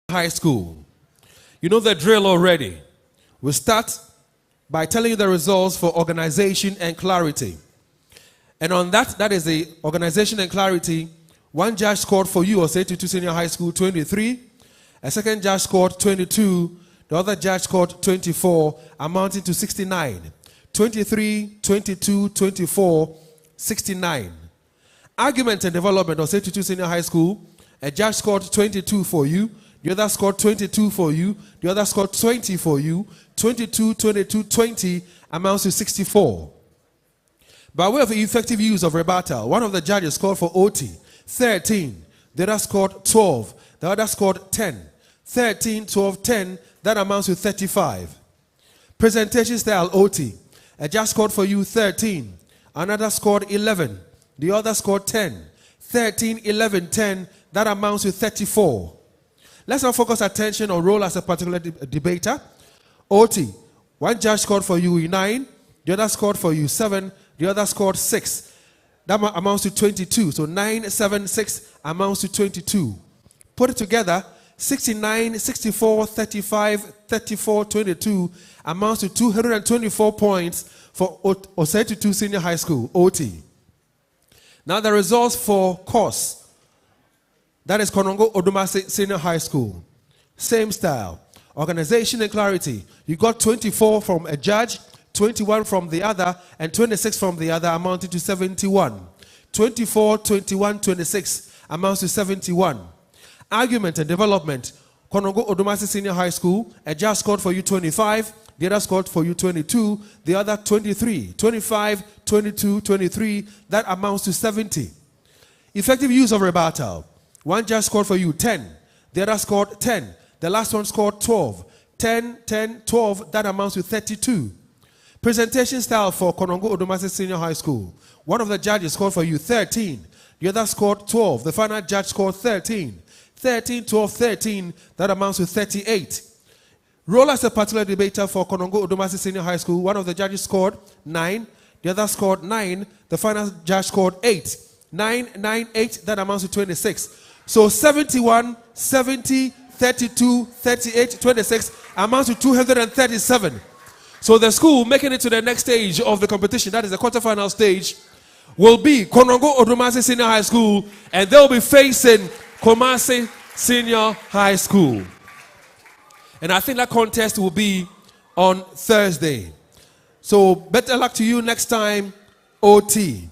High School. You know the drill already. We'll start by telling you the results for organization and clarity. And on that is the organization and clarity. One judge scored for you, Osei-Tutu Senior High School, 23. A second judge scored 22. The other judge scored 24, amounting to 69. 23, 22, 24, 69. Argument and development, Osei-Tutu Senior High School. A judge scored 22 for you. The other scored 22 for you. The other scored 20 for you. 22, 22, 20 amounts to 64. By way of effective use of rebuttal, one of the judges scored for OT, 13. The other scored 12. The other scored 10. 13, 12, 10, that amounts to 35. Presentation style OT. A judge scored for you 13. Another scored 11. The other scored 10. 13, 11, 10, that amounts to 34. Let's now focus attention on role as a particular debater. OT. One judge scored for you 9. The other scored for you 7. The other scored 6. That amounts to 22. So 9, 7, 6 amounts to 22. Put it together. 69, 64, 35, 34, 22 amounts to 224 points for Osei-Tutu Senior High School, OT. Now the results for course. That is Konongo Odumase Senior High School. Same style. Organization and clarity. You got 24 from a judge, 21 from the other, and 26 from the other, amounting to 71. 24, 21, 26 amounts to 71. Argument and development. Konongo Odumase Senior High School. A judge scored for you 25. The other scored for you 22. The other 23. 25, 22, 23. That amounts to 70. Effective use of rebuttal. One judge scored for you 10. The other scored 10. The last one scored 12. 10, 10, 12. That amounts to 32. Presentation style for Konongo Odumase Senior High School. One of the judges scored for you 13. The other scored 12. The final judge scored 13. 13, 12, 13. That amounts to 38. Role as a particular debater for Konongo Odumase Senior High School. One of the judges scored 9. The other scored 9. The final judge scored 8. 9, 9, 8. That amounts to 26. So 71, 70, 32, 38, 26 amounts to 237. So the school making it to the next stage of the competition, that is the quarterfinal stage, will be Konongo Odumase Senior High School, and they'll be facing Kumasi Senior High School. And I think that contest will be on Thursday. So better luck to you next time, OT.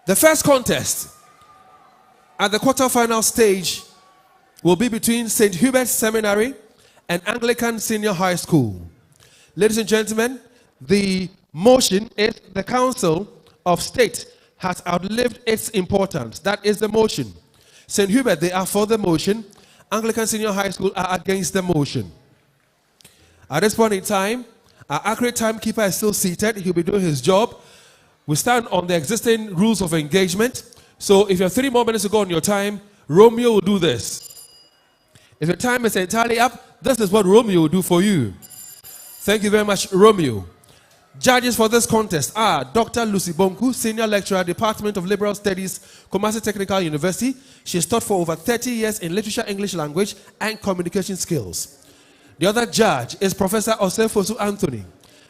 The first contest at the quarterfinal stage will be between St. Hubert Seminary and Anglican Senior High School. Ladies and gentlemen, the motion is the Council of State has outlived its importance. That is the motion. St. Hubert, they are for the motion. Anglican Senior High School are against the motion. At this point in time, our accurate timekeeper is still seated. He'll be doing his job. We stand on the existing rules of engagement. So if you have 3 more minutes to go on your time, Romeo will do this. If your time is entirely up, this is what Romeo will do for you. Thank you very much, Romeo. Judges for this contest are Dr. Lucy Bonku, Senior Lecturer, Department of Liberal Studies, Kumasi Technical University. She has taught for over 30 years in literature, English language, and communication skills. The other judge is Professor Osefosu Anthony,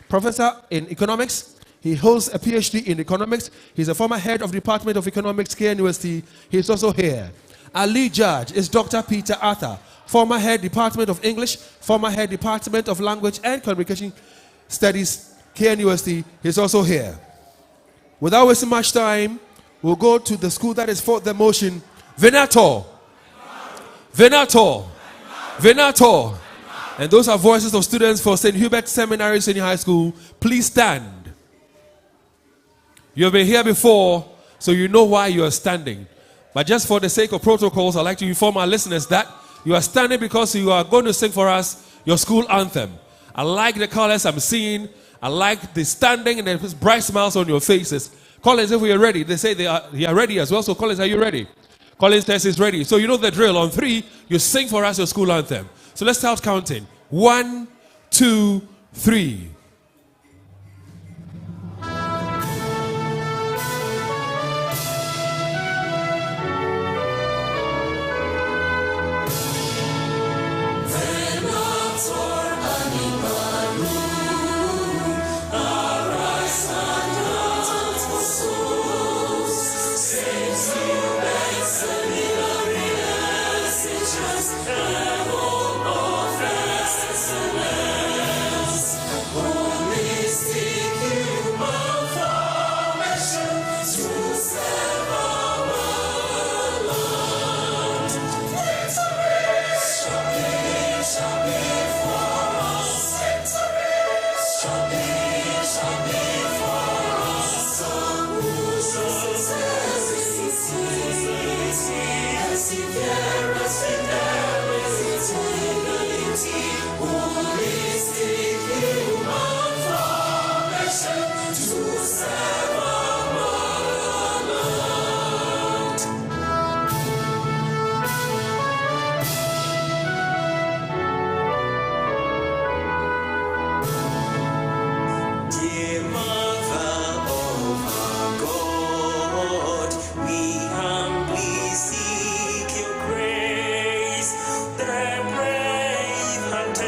Professor in Economics. He holds a PhD in economics. He's a former head of Department of Economics, KNUST. He's also here. Our lead judge is Dr. Peter Arthur, former head Department of English, former head Department of Language and Communication Studies, KNUST. He's also here. Without wasting much time, we'll go to the school that is for the motion. Venator. Venator. Venator. And those are voices of students for St. Hubert Seminary Senior High School. Please stand. You have been here before, so you know why you are standing. But just for the sake of protocols, I'd like to inform our listeners that you are standing because you are going to sing for us your school anthem. I like the colors I'm seeing. I like the standing and the bright smiles on your faces. Collins, if we are ready, they say they are ready as well. So Collins, are you ready? Collins test is ready. So you know the drill. On 3, you sing for us your school anthem. So let's start counting. 1, 2, 3.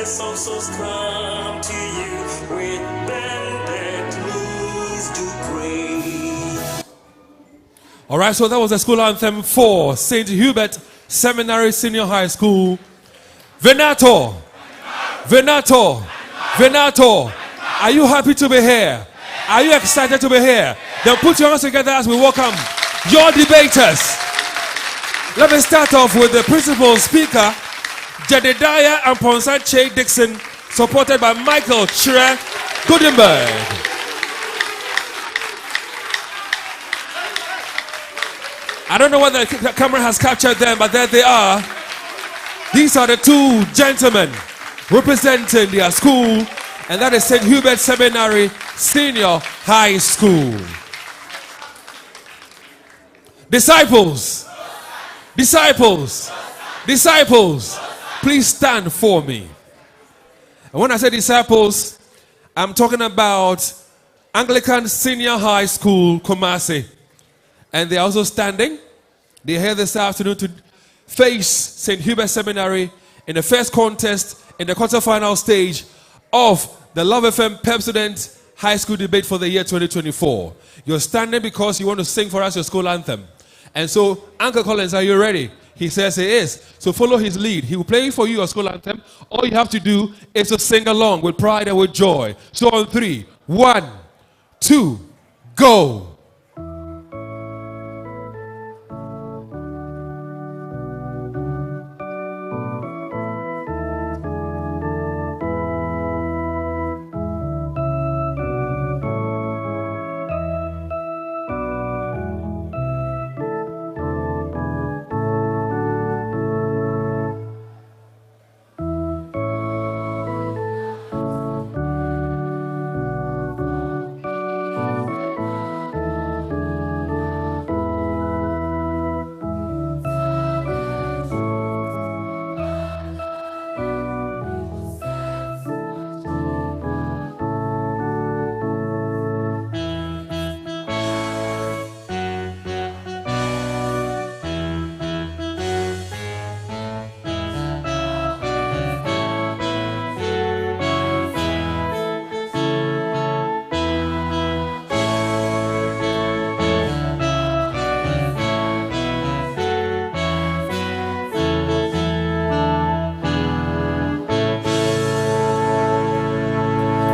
some souls come to you with bended knees to pray. All right, so that was the school anthem for St. Hubert Seminary Senior High School. Venator, Venator, Venator, are you happy to be here? Are you excited to be here? Then put your hands together as we welcome your debaters. Let me start off with the principal speaker, Jedediah Amponsa Che Dixon, supported by Michael Chere Gutenberg. I don't know whether the camera has captured them, but there they are. These are the two gentlemen representing their school, and that is St. Hubert Seminary Senior High School. Disciples, disciples, disciples, please stand for me. And when I say disciples, I'm talking about Anglican Senior High School, Kumasi. And they're also standing. They're here this afternoon to face St. Hubert Seminary in the first contest in the quarterfinal stage of the Love FM Pepsodent High School debate for the year 2024. You're standing because you want to sing for us your school anthem. And so, Uncle Collins, are you ready? He says he is. So follow his lead. He will play for you your school anthem. All you have to do is to sing along with pride and with joy. So on 3, 1, 2, go.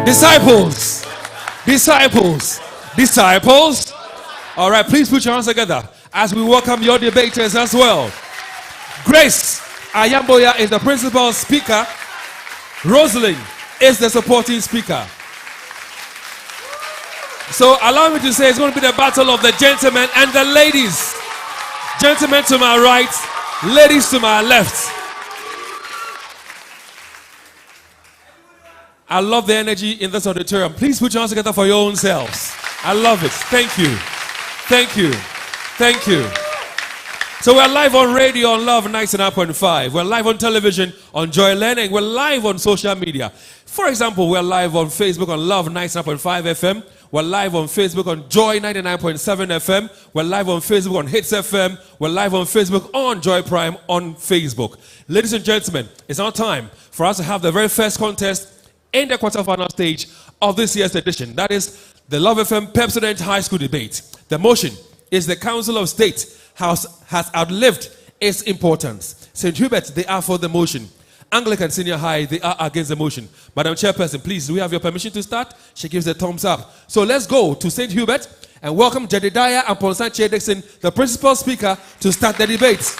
Disciples, disciples, disciples. All right, please put your hands together as we welcome your debaters as well. Grace Ayamboya is the principal speaker. Rosalind is the supporting speaker. So allow me to say it's going to be the battle of the gentlemen and the ladies. Gentlemen to my right, ladies to my left. I love the energy in this auditorium. Please put your hands together for your own selves. I love it. Thank you. Thank you. Thank you. So we're live on radio on Love 99.5. We're live on television on Joy Learning. We're live on social media. For example, we're live on Facebook on Love 99.5 FM. We're live on Facebook on Joy 99.7 FM. We're live on Facebook on Hits FM. We're live on Facebook on Joy Prime on Facebook. Ladies and gentlemen, it's now time for us to have the very first contest in the quarterfinal stage of this year's edition. That is the Love FM Pepsodent High School debate. The motion is the Council of State has outlived its importance. St. Hubert, they are for the motion. Anglican Senior High, they are against the motion. Madam Chairperson, please, do we have your permission to start? She gives a thumbs up. So let's go to St. Hubert and welcome Jedediah Amponsa Che Dixon, the principal speaker, to start the debate.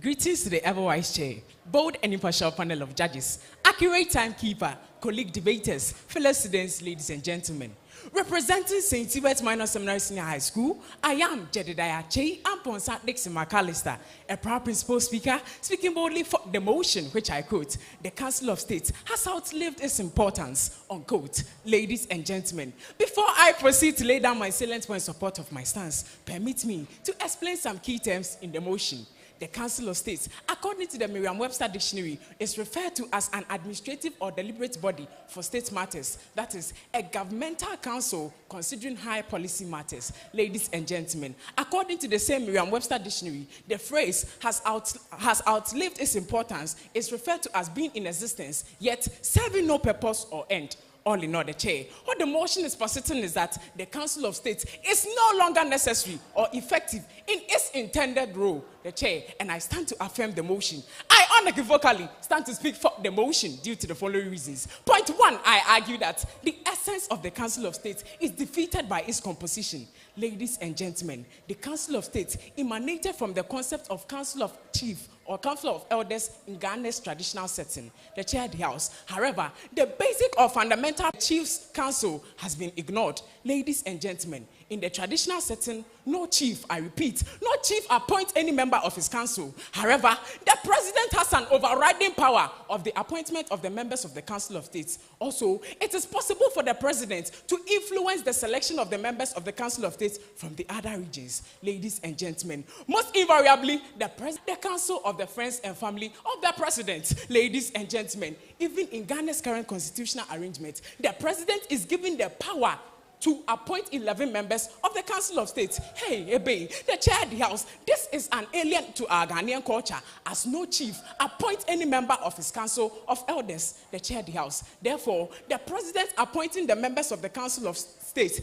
Greetings to the ever-wise chair, bold and impartial panel of judges, accurate timekeeper, colleague debaters, fellow students, ladies and gentlemen. Representing St. Hubert Minor Seminary Senior High School, I am Jedediah Che Amponsa Dixon McAllister, a proud principal speaker, speaking boldly for the motion, which I quote, the Council of State has outlived its importance, unquote. Ladies and gentlemen, before I proceed to lay down my salient point in support of my stance, permit me to explain some key terms in the motion. the Council of States, according to the Merriam-Webster Dictionary, is referred to as an administrative or deliberate body for state matters. That is, a governmental council considering high policy matters. Ladies and gentlemen, according to the same Merriam-Webster Dictionary, the phrase has outlived its importance, is referred to as being in existence, yet serving no purpose or end. All in all, the chair. What the motion is positing is that the Council of States is no longer necessary or effective in its intended role, the chair, and I stand to affirm the motion. I unequivocally stand to speak for the motion due to the following reasons. Point one, I argue that the essence of the Council of States is defeated by its composition. Ladies and gentlemen, the Council of States emanated from the concept of Council of Chief or Council of Elders in Ghana's traditional setting, the chair of the house. However, the basic or fundamental Chief's Council has been ignored. Ladies and gentlemen, in the traditional setting, no chief, I repeat, no chief appoints any member of his council. However, the president has an overriding power of the appointment of the members of the Council of States. Also, it is possible for the president to influence the selection of the members of the Council of States from the other regions. Ladies and gentlemen, most invariably, the Council of the Friends and Family of the President. Ladies and gentlemen, even in Ghana's current constitutional arrangement, the president is given the power to appoint 11 members of the Council of States. Hey, Ebe, the chair of the house, this is an alien to our Ghanaian culture, as no chief appoints any member of his Council of Elders, the chair of the house. Therefore, the president appointing the members of the Council of States,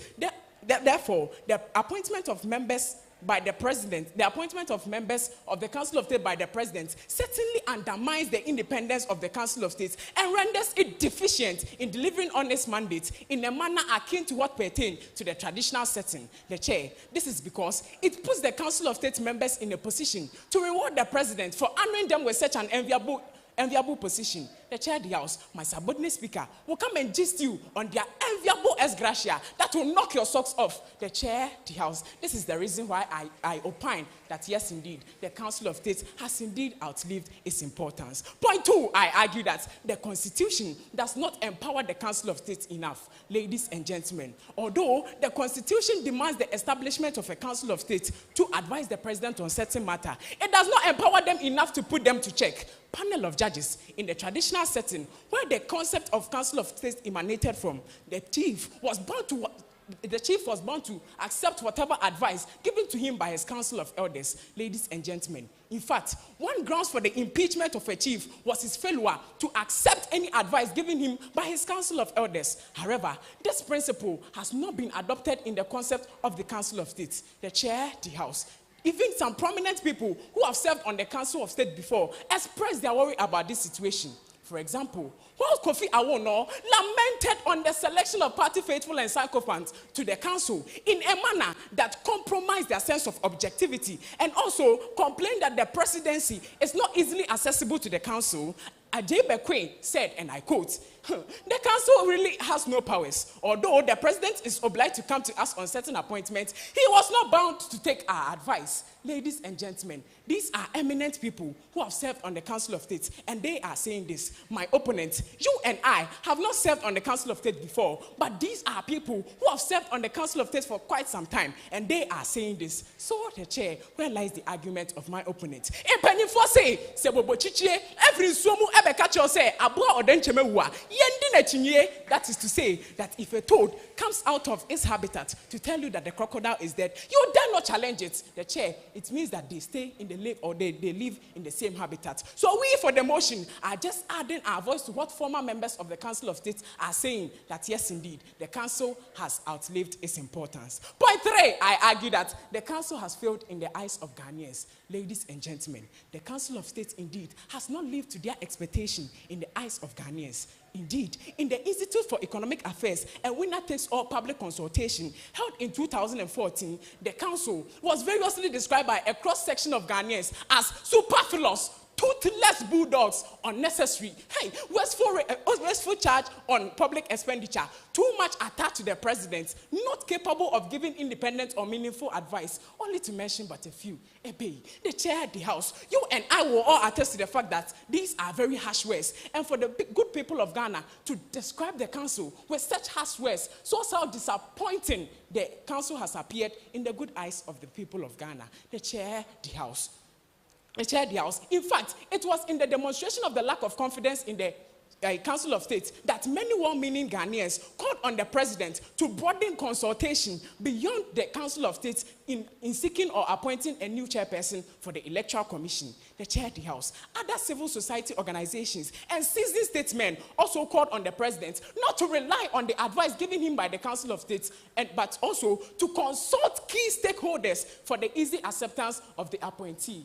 therefore, the appointment of members by the president, the appointment of members of the Council of State by the president certainly undermines the independence of the Council of States and renders it deficient in delivering honest mandates in a manner akin to what pertains to the traditional setting. The chair, this is because it puts the Council of State members in a position to reward the president for honoring them with such an enviable position. The chair of the house, my subordinate speaker, will come and gist you on their enviable ex gratia that will knock your socks off. The chair of the house, this is the reason why I opine that yes, indeed, the Council of States has indeed outlived its importance. Point two, I argue that the Constitution does not empower the Council of States enough. Ladies and gentlemen, although the Constitution demands the establishment of a Council of States to advise the president on certain matter, it does not empower them enough to put them to check. Panel of judges in the traditional setting where the concept of Council of States emanated from, the chief was bound to accept whatever advice given to him by his Council of Elders. Ladies and gentlemen, in fact, one grounds for the impeachment of a chief was his failure to accept any advice given him by his Council of Elders. However, this principle has not been adopted in the concept of the Council of States. The chair, the house. Even some prominent people who have served on the Council of State before expressed their worry about this situation. For example, while Kofi Awono lamented on the selection of party faithful and sycophants to the council in a manner that compromised their sense of objectivity and also complained that the presidency is not easily accessible to the council, Ajay Queen said, and I quote, "The council really has no powers. Although the president is obliged to come to us on certain appointments, he was not bound to take our advice." Ladies and gentlemen, these are eminent people who have served on the Council of State, and they are saying this. My opponent, you and I, have not served on the Council of State before, but these are people who have served on the Council of State for quite some time, and they are saying this. So, the chair, where lies the argument of my opponent? Every that is to say that if a toad comes out of its habitat to tell you that the crocodile is dead, you dare not challenge it. The chair, it means that they stay in the lake or they live in the same habitat. So we for the motion are just adding our voice to what former members of the Council of State are saying, that yes indeed, the council has outlived its importance. Point three, I argue that the council has failed in the eyes of Ghanaians. Ladies and gentlemen, the Council of State indeed has not lived to their expectation in the eyes of Ghanaians. Indeed, in the Institute for Economic Affairs, a winner-takes-all public consultation held in 2014, the council was variously described by a cross-section of Ghanaians as superfluous, toothless bulldogs, unnecessary, wasteful charge on public expenditure, too much attached to the president, not capable of giving independent or meaningful advice, only to mention but a few. The chair of the house, you and I will all attest to the fact that these are very harsh words, and for the good people of Ghana to describe the council with such harsh words, so how disappointing the council has appeared in the good eyes of the people of Ghana. The chair of the house. chaired the House. In fact, it was in the demonstration of the lack of confidence in the Council of State that many well-meaning Ghanaians called on the president to broaden consultation beyond the Council of State in seeking or appointing a new chairperson for the Electoral Commission. The chaired the House. Other civil society organizations and seasoned statesmen also called on the president not to rely on the advice given him by the Council of State, but also to consult key stakeholders for the easy acceptance of the appointee.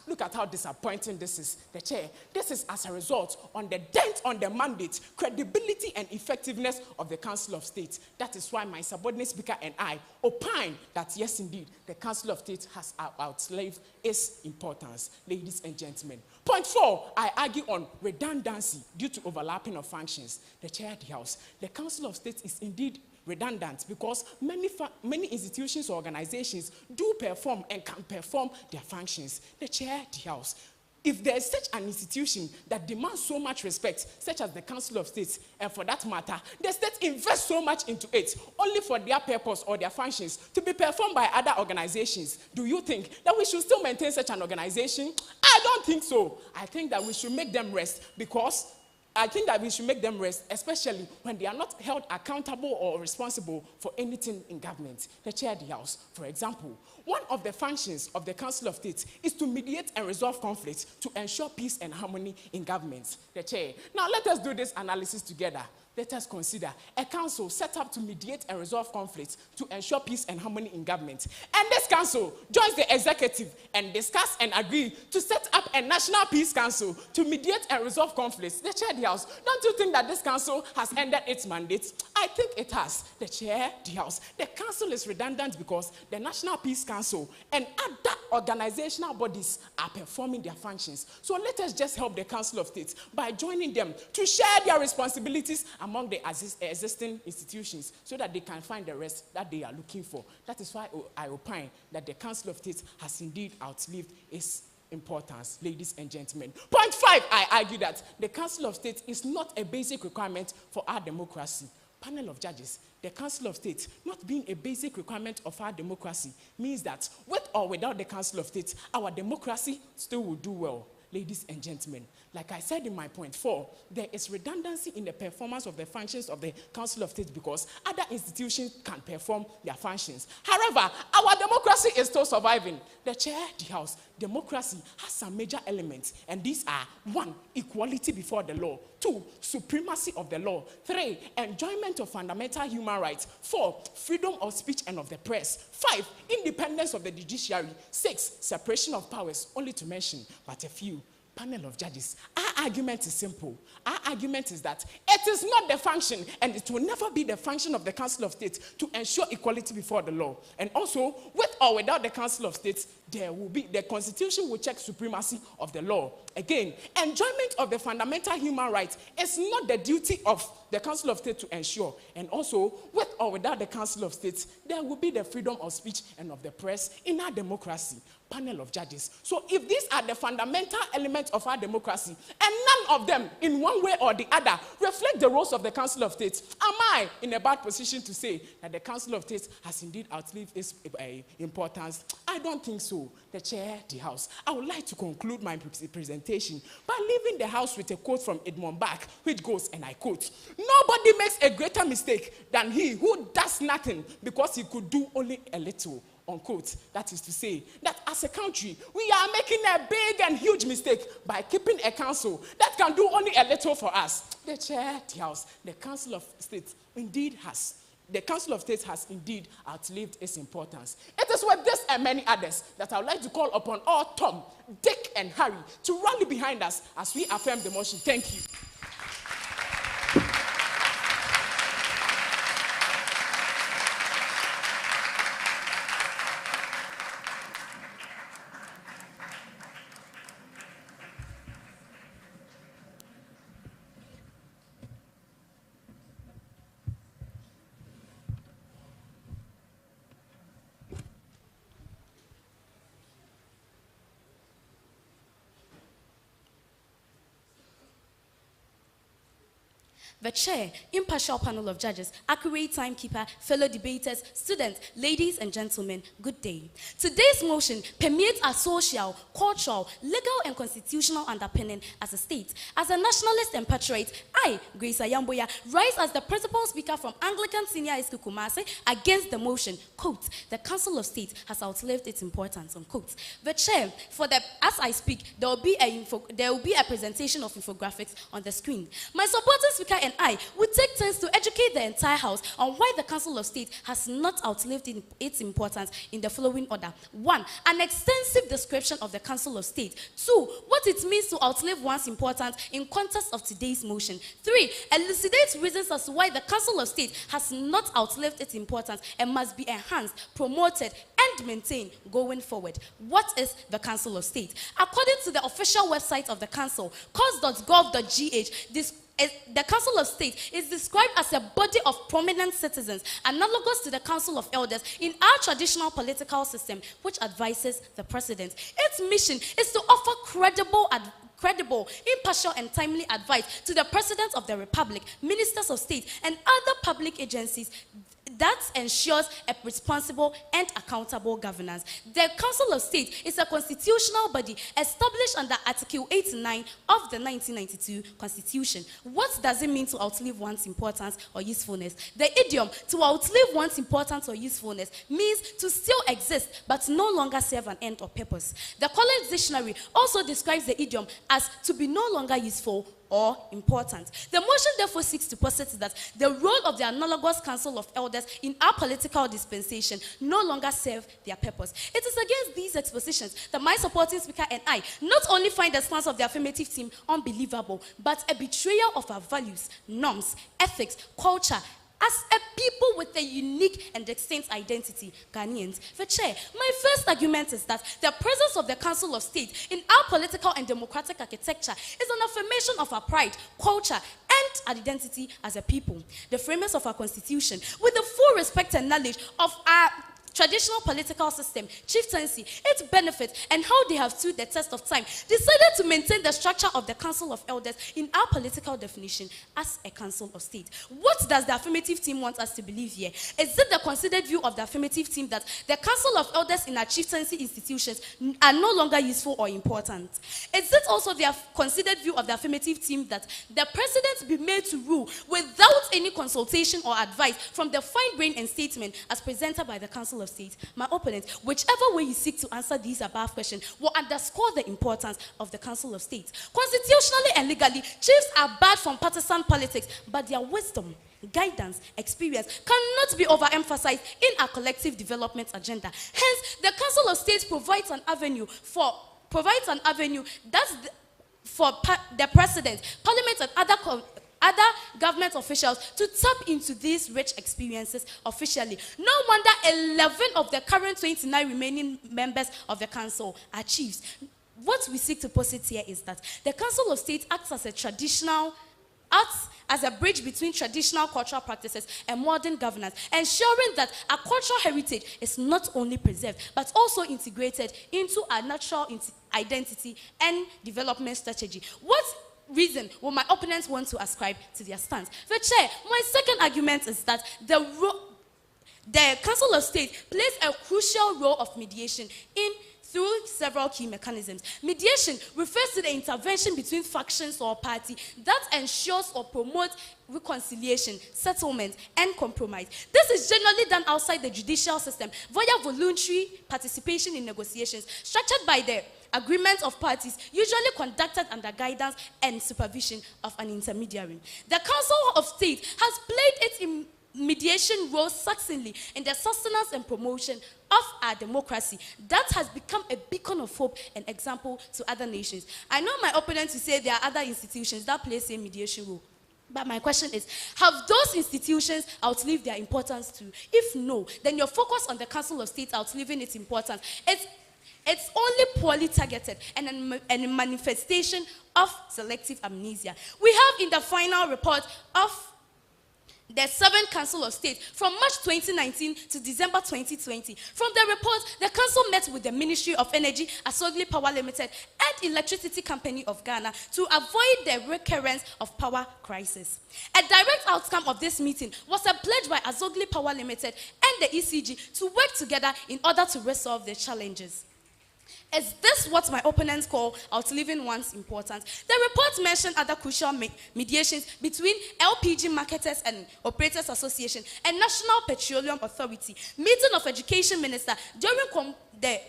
Look at how disappointing this is. The chair. This is as a result on the dent on the mandate, credibility, and effectiveness of the Council of State. That is why my subordinate speaker and I opine that yes, indeed, the Council of State has outlived its importance. Ladies and gentlemen. Point 4, I argue on redundancy due to overlapping of functions. The chair of the House. The Council of State is indeed redundant because many institutions or organizations do perform and can perform their functions. The chair of the House. If there is such an institution that demands so much respect, such as the Council of State, and for that matter, the state invests so much into it, only for their purpose or their functions to be performed by other organizations, do you think that we should still maintain such an organization? I don't think so. I think that we should make them rest especially when they are not held accountable or responsible for anything in government. The chair of the House, for example, one of the functions of the Council of State is to mediate and resolve conflicts to ensure peace and harmony in government. The chair. Now let us do this analysis together. Let us consider a council set up to mediate and resolve conflicts to ensure peace and harmony in government. And this council joins the executive and discuss and agree to set up a national peace council to mediate and resolve conflicts. The chair of the House, don't you think that this council has ended its mandate? I think it has. The chair of the House. The council is redundant because the National Peace Council and other organizational bodies are performing their functions. So let us just help the Council of State by joining them to share their responsibilities among the existing institutions so that they can find the rest that they are looking for. That is why I opine that the Council of State has indeed outlived its importance, ladies and gentlemen. Point 5, I argue that the Council of State is not a basic requirement for our democracy. Panel of judges, the Council of State not being a basic requirement of our democracy means that with or without the Council of State, our democracy still will do well. Ladies and gentlemen, like I said in my point 4, there is redundancy in the performance of the functions of the Council of State because other institutions can perform their functions. However, our democracy is still surviving. The chair of the House, democracy has some major elements, and these are 1, equality before the law; 2, supremacy of the law; 3, enjoyment of fundamental human rights; 4, freedom of speech and of the press; 5, independence of the judiciary; 6, separation of powers, only to mention but a few. Panel of judges, our argument is simple. Our argument is that it is not the function, and it will never be the function of the Council of State to ensure equality before the law. And also, with or without the Council of State, the Constitution will check supremacy of the law. Again, enjoyment of the fundamental human rights is not the duty of the Council of State to ensure. And also, with or without the Council of State, there will be the freedom of speech and of the press in our democracy. Panel of judges. So if these are the fundamental elements of our democracy, and none of them, in one way or the other, reflect the roles of the Council of State, am I in a bad position to say that the Council of State has indeed outlived its importance? I don't think so. The chair of the House. I would like to conclude my presentation by leaving the House with a quote from Edmund Burke, which goes, and I quote, "Nobody makes a greater mistake than he who does nothing because he could do only a little." Unquote. That is to say that as a country, we are making a big and huge mistake by keeping a council that can do only a little for us. The chair of the House, the Council of State has indeed outlived its importance. It is with this and many others that I would like to call upon all Tom, Dick, and Harry to rally behind us as we affirm the motion. Thank you. The chair, impartial panel of judges, accurate timekeeper, fellow debaters, students, ladies and gentlemen, good day. Today's motion permeates our social, cultural, legal and constitutional underpinning as a state. As a nationalist and patriot, I, Grace Ayamboya, rise as the principal speaker from Anglican Senior High School Kumasi against the motion, quote, the Council of State has outlived its importance, unquote. The chair, as I speak, there will be a presentation of infographics on the screen. My supporting speaker and I would take turns to educate the entire House on why the Council of State has not outlived its importance in the following order. 1. An extensive description of the Council of State. 2. What it means to outlive one's importance in context of today's motion. 3. Elucidate reasons as to why the Council of State has not outlived its importance and must be enhanced, promoted, and maintained going forward. What is the Council of State? According to the official website of the Council, cos.gov.gh, the Council of State is described as a body of prominent citizens, analogous to the Council of Elders in our traditional political system, which advises the President. Its mission is to offer credible, impartial, and timely advice to the President of the Republic, Ministers of State, and other public agencies that ensures a responsible and accountable governance. The Council of State is a constitutional body established under Article 89 of the 1992 Constitution. What does it mean to outlive one's importance or usefulness? The idiom, to outlive one's importance or usefulness, means to still exist but no longer serve an end or purpose. The Collins Dictionary also describes the idiom as to be no longer useful or important. The motion therefore seeks to posit that the role of the analogous Council of Elders in our political dispensation no longer serve their purpose. It is against these expositions that my supporting speaker and I not only find the stance of the affirmative team unbelievable, but a betrayal of our values, norms, ethics, culture, as a people with a unique and distinct identity, Ghanaians. The chair, my first argument is that the presence of the Council of State in our political and democratic architecture is an affirmation of our pride, culture, and identity as a people. The framers of our constitution, with the full respect and knowledge of our traditional political system, chieftaincy, its benefits, and how they have stood the test of time, decided to maintain the structure of the Council of Elders in our political definition as a Council of State. What does the affirmative team want us to believe here? Is it the considered view of the affirmative team that the Council of Elders in our chieftaincy institutions are no longer useful or important? Is it also the considered view of the affirmative team that the President be made to rule without any consultation or advice from the fine brain and statement as presented by the Council of State? My opponent, whichever way you seek to answer these above questions, will underscore the importance of the Council of State. Constitutionally and legally, chiefs are barred from partisan politics, but their wisdom, guidance, experience cannot be overemphasized in our collective development agenda. Hence, the Council of State provides an avenue for the President, Parliament, and other government officials to tap into these rich experiences officially. No wonder 11 of the current 29 remaining members of the Council are chiefs. What we seek to posit here is that the Council of State acts as a bridge between traditional cultural practices and modern governance, ensuring that our cultural heritage is not only preserved, but also integrated into our natural identity and development strategy. What reason will my opponents want to ascribe to their stance? The chair, my second argument is that the Council of State plays a crucial role of mediation through several key mechanisms. Mediation refers to the intervention between factions or parties that ensures or promotes reconciliation, settlement, and compromise. This is generally done outside the judicial system via voluntary participation in negotiations structured by the agreement of parties, usually conducted under guidance and supervision of an intermediary. The Council of State has played its mediation role succinctly in the sustenance and promotion of our democracy that has become a beacon of hope and example to other nations. I know my opponents will say there are other institutions that play the same mediation role. But my question is, have those institutions outlived their importance too? If no, then your focus on the Council of State outliving its importance, it's only poorly targeted and a manifestation of selective amnesia. We have in the final report of the 7th Council of State from March 2019 to December 2020. From the report, the Council met with the Ministry of Energy, Azogli Power Limited, and Electricity Company of Ghana to avoid the recurrence of power crisis. A direct outcome of this meeting was a pledge by Azogli Power Limited and the ECG to work together in order to resolve the challenges. Is this what my opponents call outliving one's importance? The report mentioned other crucial mediations between LPG Marketers and Operators Association and National Petroleum Authority, meeting of Education Minister during the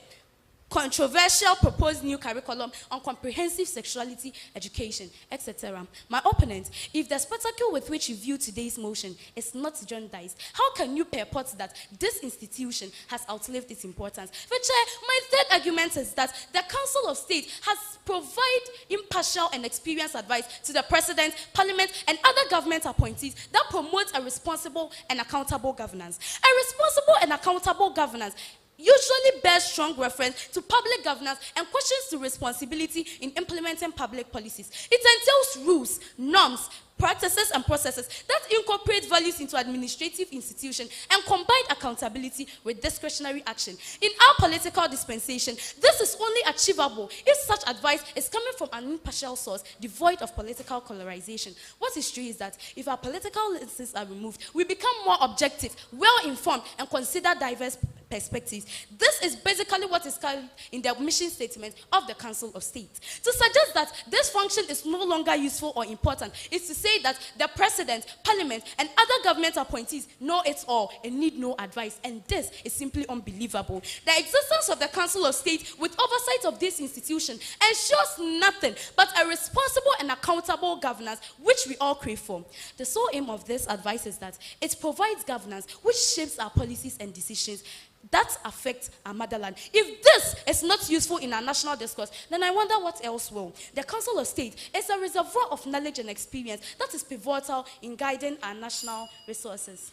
controversial proposed new curriculum on comprehensive sexuality education, etc. My opponent, if the spectacle with which you view today's motion is not jaundiced, how can you purport that this institution has outlived its importance? For Chair, my third argument is that the Council of State has provided impartial and experienced advice to the President, Parliament, and other government appointees that promotes a responsible and accountable governance. A responsible and accountable governance usually bears strong reference to public governance and questions to responsibility in implementing public policies. It entails rules, norms, practices, and processes that incorporate values into administrative institutions and combine accountability with discretionary action. In our political dispensation, this is only achievable if such advice is coming from an impartial source devoid of political colorization. What is true is that if our political lenses are removed, we become more objective, well-informed, and consider diverse perspectives. This is basically what is called in the mission statement of the Council of State. To suggest that this function is no longer useful or important is to say that the President, Parliament, and other government appointees know it all and need no advice, and this is simply unbelievable. The existence of the Council of State with oversight of this institution ensures nothing but a responsible and accountable governance which we all crave for. The sole aim of this advice is that it provides governance which shapes our policies and decisions that affect our motherland. If this is not useful in our national discourse, then I wonder what else will. The Council of State is a reservoir of knowledge and experience that is pivotal in guiding our national resources.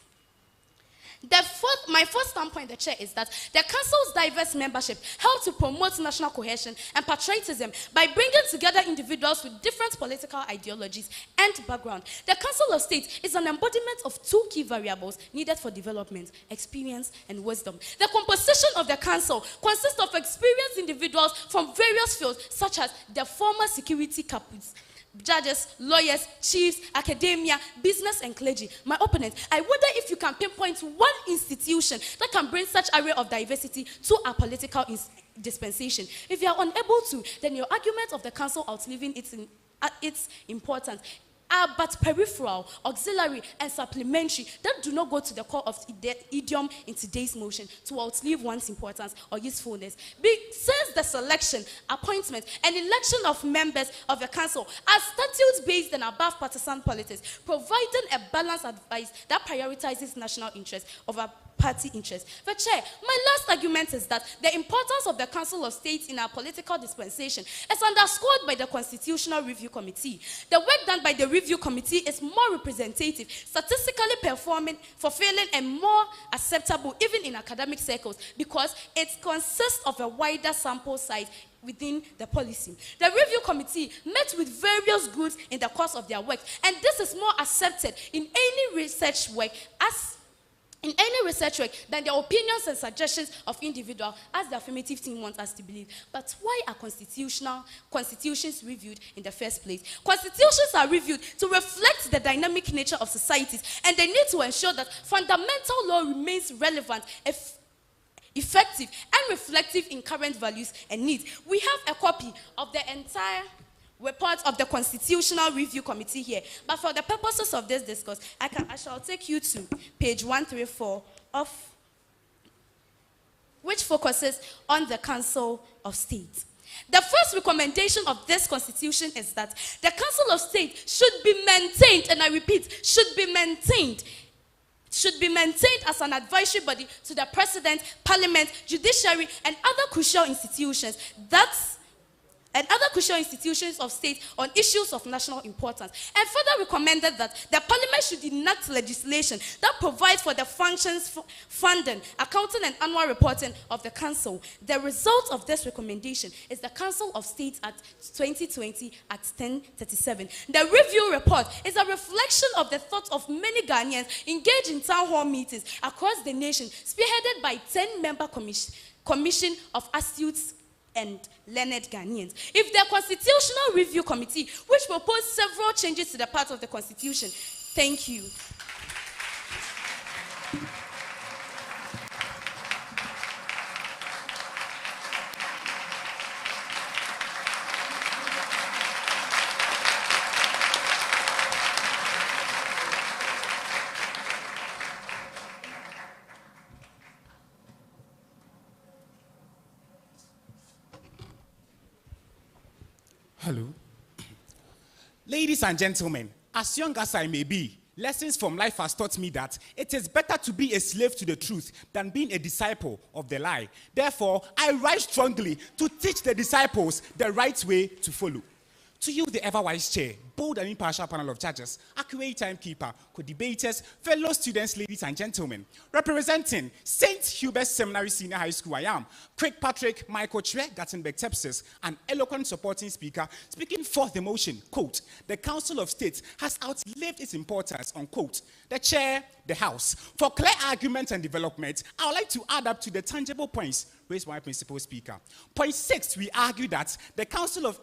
My first standpoint, the Chair, is that the Council's diverse membership helps to promote national cohesion and patriotism by bringing together individuals with different political ideologies and background. The Council of State is an embodiment of two key variables needed for development: experience and wisdom. The composition of the Council consists of experienced individuals from various fields, such as the former security captains, judges, lawyers, chiefs, academia, business, and clergy. My opponent, I wonder if you can pinpoint one institution that can bring such array of diversity to our political dispensation. If you are unable to, then your argument of the Council outliving its importance are but peripheral, auxiliary, and supplementary that do not go to the core of the idiom in today's motion to outlive one's importance or usefulness. Since the selection, appointment, and election of members of the Council are statutes-based and above partisan politics, providing a balanced advice that prioritizes national interest over party interest. But Chair, my last argument is that the importance of the Council of State in our political dispensation is underscored by the Constitutional Review Committee. The work done by the Review Committee is more representative, statistically fulfilling, and more acceptable even in academic circles because it consists of a wider sample size within the policy. The Review Committee met with various groups in the course of their work, and this is more accepted in any research work than the opinions and suggestions of individuals, as the affirmative team wants us to believe. But why are constitutions reviewed in the first place? Constitutions are reviewed to reflect the dynamic nature of societies, and they need to ensure that fundamental law remains relevant, effective, and reflective in current values and needs. We have a copy of the entire report of the Constitutional Review Committee here, but for the purposes of this discourse, I shall take you to page 134 of which focuses on the Council of State. The first recommendation of this constitution is that the Council of State should be maintained, and I repeat, should be maintained as an advisory body to the President, Parliament, Judiciary, and other crucial institutions that and other crucial institutions of state on issues of national importance, and further recommended that the Parliament should enact legislation that provides for the functions, funding, accounting, and annual reporting of the Council. The result of this recommendation is the Council of State Act 2020 at 1037. The review report is a reflection of the thoughts of many Ghanaians engaged in town hall meetings across the nation, spearheaded by 10-member commission of astute and learned Ghanaians. If the Constitutional Review Committee, which proposed several changes to the part of the Constitution, thank you. Hello. Ladies and gentlemen, as young as I may be, lessons from life has taught me that it is better to be a slave to the truth than being a disciple of the lie. Therefore, I rise strongly to teach the disciples the right way to follow. To you, the ever-wise chair, bold and impartial panel of judges, accurate timekeeper, co-debaters, fellow students, ladies and gentlemen, representing St. Hubert Seminary Senior High School, I am Patrick Michael Chwe, Gattenberg, Texas, an eloquent supporting speaker, speaking for the motion, quote, the Council of State has outlived its importance, unquote. The chair, the House. For clear argument and development, I would like to add up to the tangible points raised by my principal speaker. Point 6, we argue that the Council of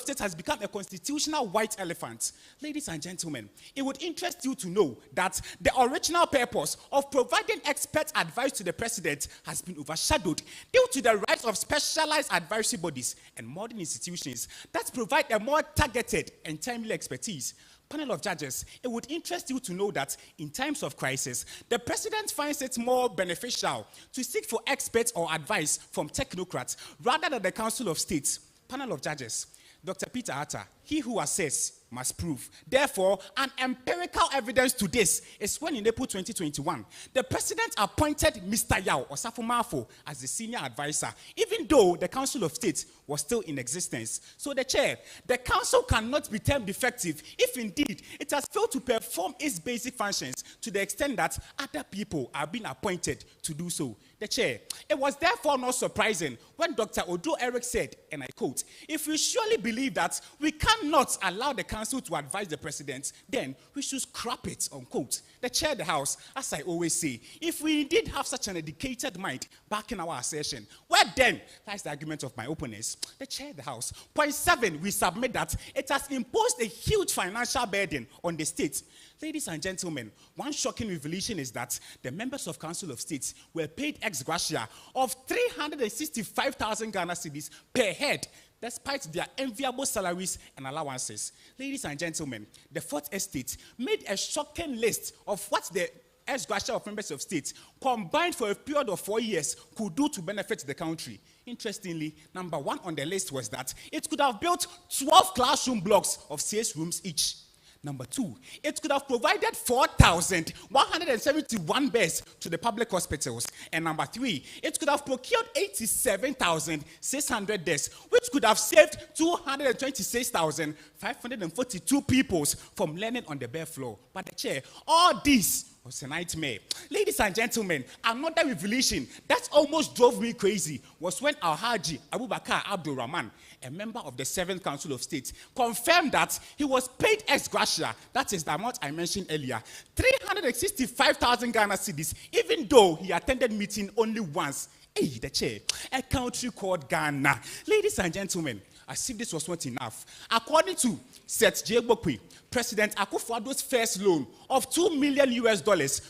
State has become a constitutional white elephant. Ladies and gentlemen, it would interest you to know that the original purpose of providing expert advice to the president has been overshadowed due to the rise of specialized advisory bodies and modern institutions that provide a more targeted and timely expertise. Panel of judges, it would interest you to know that in times of crisis, the president finds it more beneficial to seek for experts or advice from technocrats rather than the Council of State. Panel of judges, Dr. Peter Atta, he who assesses must prove. Therefore, an empirical evidence to this is when in April 2021, the president appointed Mr. Yao Osafo-Mafo as the senior advisor, even though the Council of State was still in existence. So the chair, the council cannot be termed effective if indeed it has failed to perform its basic functions to the extent that other people are being appointed to do so. The chair, it was therefore not surprising when Dr. Odo Eric said, and I quote, if we surely believe that we cannot allow the council to advise the president, then we should scrap it, unquote. The chair of the House, as I always say, if we indeed have such an educated mind backing our assertion, well then, that's the argument of my opponents. The chair of the House. Point 7, we submit that it has imposed a huge financial burden on the state. Ladies and gentlemen, one shocking revelation is that the members of Council of State were paid ex gratia of 365,000 Ghana cedis per head, despite their enviable salaries and allowances. Ladies and gentlemen, the Fourth Estate made a shocking list of what the ex gratia of members of state combined for a period of 4 years could do to benefit the country. Interestingly, number 1 on the list was that it could have built 12 classroom blocks of 6 rooms each. Number 2, it could have provided 4,171 beds to the public hospitals. And number 3, it could have procured 87,600 desks, which could have saved 226,542 peoples from learning on the bare floor. But the chair, all this was a nightmare. Ladies and gentlemen, another revelation that almost drove me crazy was when Alhaji Abubakar Abdul Rahman, a member of the 7th Council of State, confirmed that he was paid ex gratia, that is the amount I mentioned earlier, 365,000 Ghana cedis, even though he attended meeting only once. Hey, the chair, a country called Ghana. Ladies and gentlemen, as if this was not enough, according to Seth J. Bokwe, President Akufo-Addo's first loan of $2 million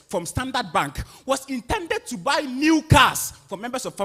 from Standard Bank was intended to buy new cars for members of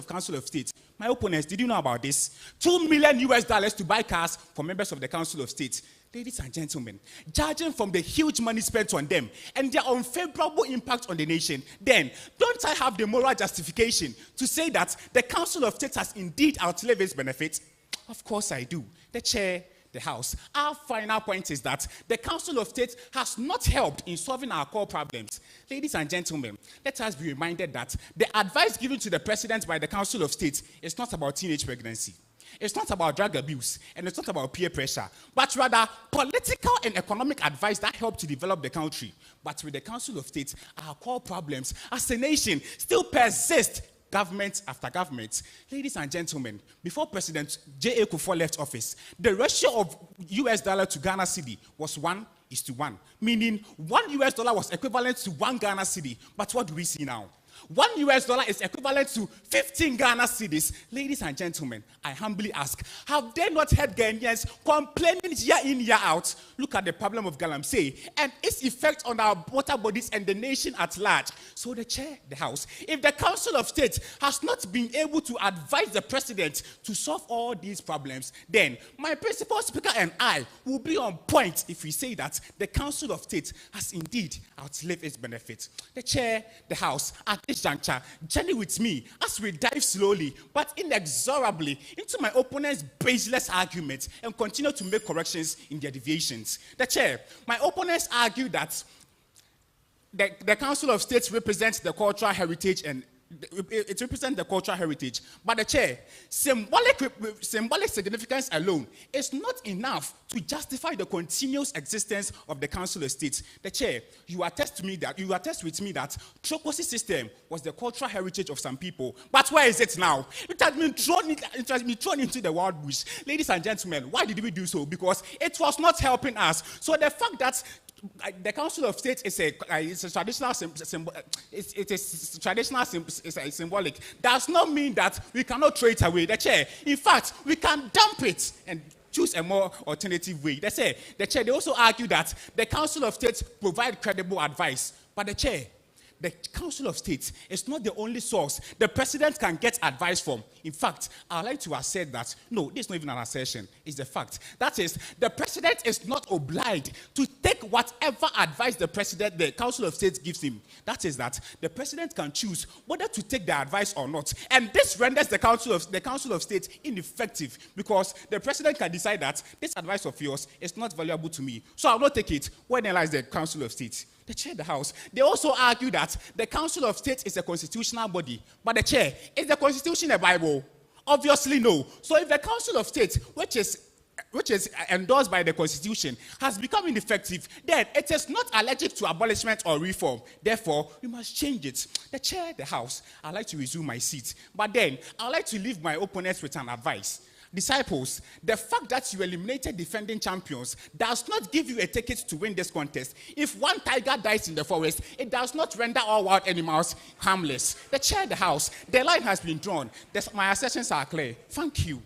Council of State. My opponents, did you know about this? $2 million to buy cars for members of the Council of State. Ladies and gentlemen, judging from the huge money spent on them and their unfavorable impact on the nation, then don't I have the moral justification to say that the Council of State has indeed outlived its benefits? Of course I do. The chair, the the House, our final point is that the Council of State has not helped in solving our core problems. Ladies and gentlemen, let us be reminded that the advice given to the President by the Council of State is not about teenage pregnancy. It's not about drug abuse, and it's not about peer pressure, but rather political and economic advice that help to develop the country. But with the Council of State, our core problems as a nation still persist, government after government. Ladies and gentlemen, before President J.A. Kufuor left office, the ratio of US dollar to Ghana cedi was 1:1, meaning $1 was equivalent to 1 Ghana cedi. But what do we see now? $1 is equivalent to 15 Ghana cedis. Ladies and gentlemen, I humbly ask, have they not heard Ghanaians complaining year in, year out? Look at the problem of Galamsey and its effect on our water bodies and the nation at large. So the chair, the House, if the Council of State has not been able to advise the President to solve all these problems, then my principal speaker and I will be on point if we say that the Council of State has indeed outlived its benefits. The chair, the House, at this juncture, journey with me as we dive slowly but inexorably into my opponent's baseless arguments and continue to make corrections in their deviations. The chair, my opponents argue that the Council of State represents the cultural heritage and it represents the cultural heritage. But the chair, symbolic significance alone is not enough to justify the continuous existence of the Council of State. The chair, you attest with me that Trokosi system was the cultural heritage of some people. But where is it now? It has been thrown into the wild bush. Ladies and gentlemen, why did we do so? Because it was not helping us. So the fact that the Council of State is a traditional symbolic does not mean that we cannot throw it away. The chair, in fact, we can dump it and choose a more alternative way. The chair, they also argue that the Council of State provide credible advice. But the chair, the Council of State is not the only source the President can get advice from. In fact, I'd like to assert that, no, this is not even an assertion, it's a fact. That is, the President is not obliged to take whatever advice the Council of State gives him. That is that the President can choose whether to take the advice or not. And this renders the Council of State ineffective because the President can decide that this advice of yours is not valuable to me, so I'll not take it. Where then lies the Council of State? The chair, the House, they also argue that the Council of State is a constitutional body. But the chair, is the Constitution a Bible? Obviously no. So if the Council of State, which is endorsed by the Constitution, has become ineffective, then it is not allergic to abolishment or reform. Therefore, we must change it. The chair, the House, I'd like to resume my seat. But then, I'd like to leave my opponents with an advice. Disciples, the fact that you eliminated defending champions does not give you a ticket to win this contest. If one tiger dies in the forest, it does not render all wild animals harmless. The chair, the House, the line has been drawn. My assertions are clear. Thank you.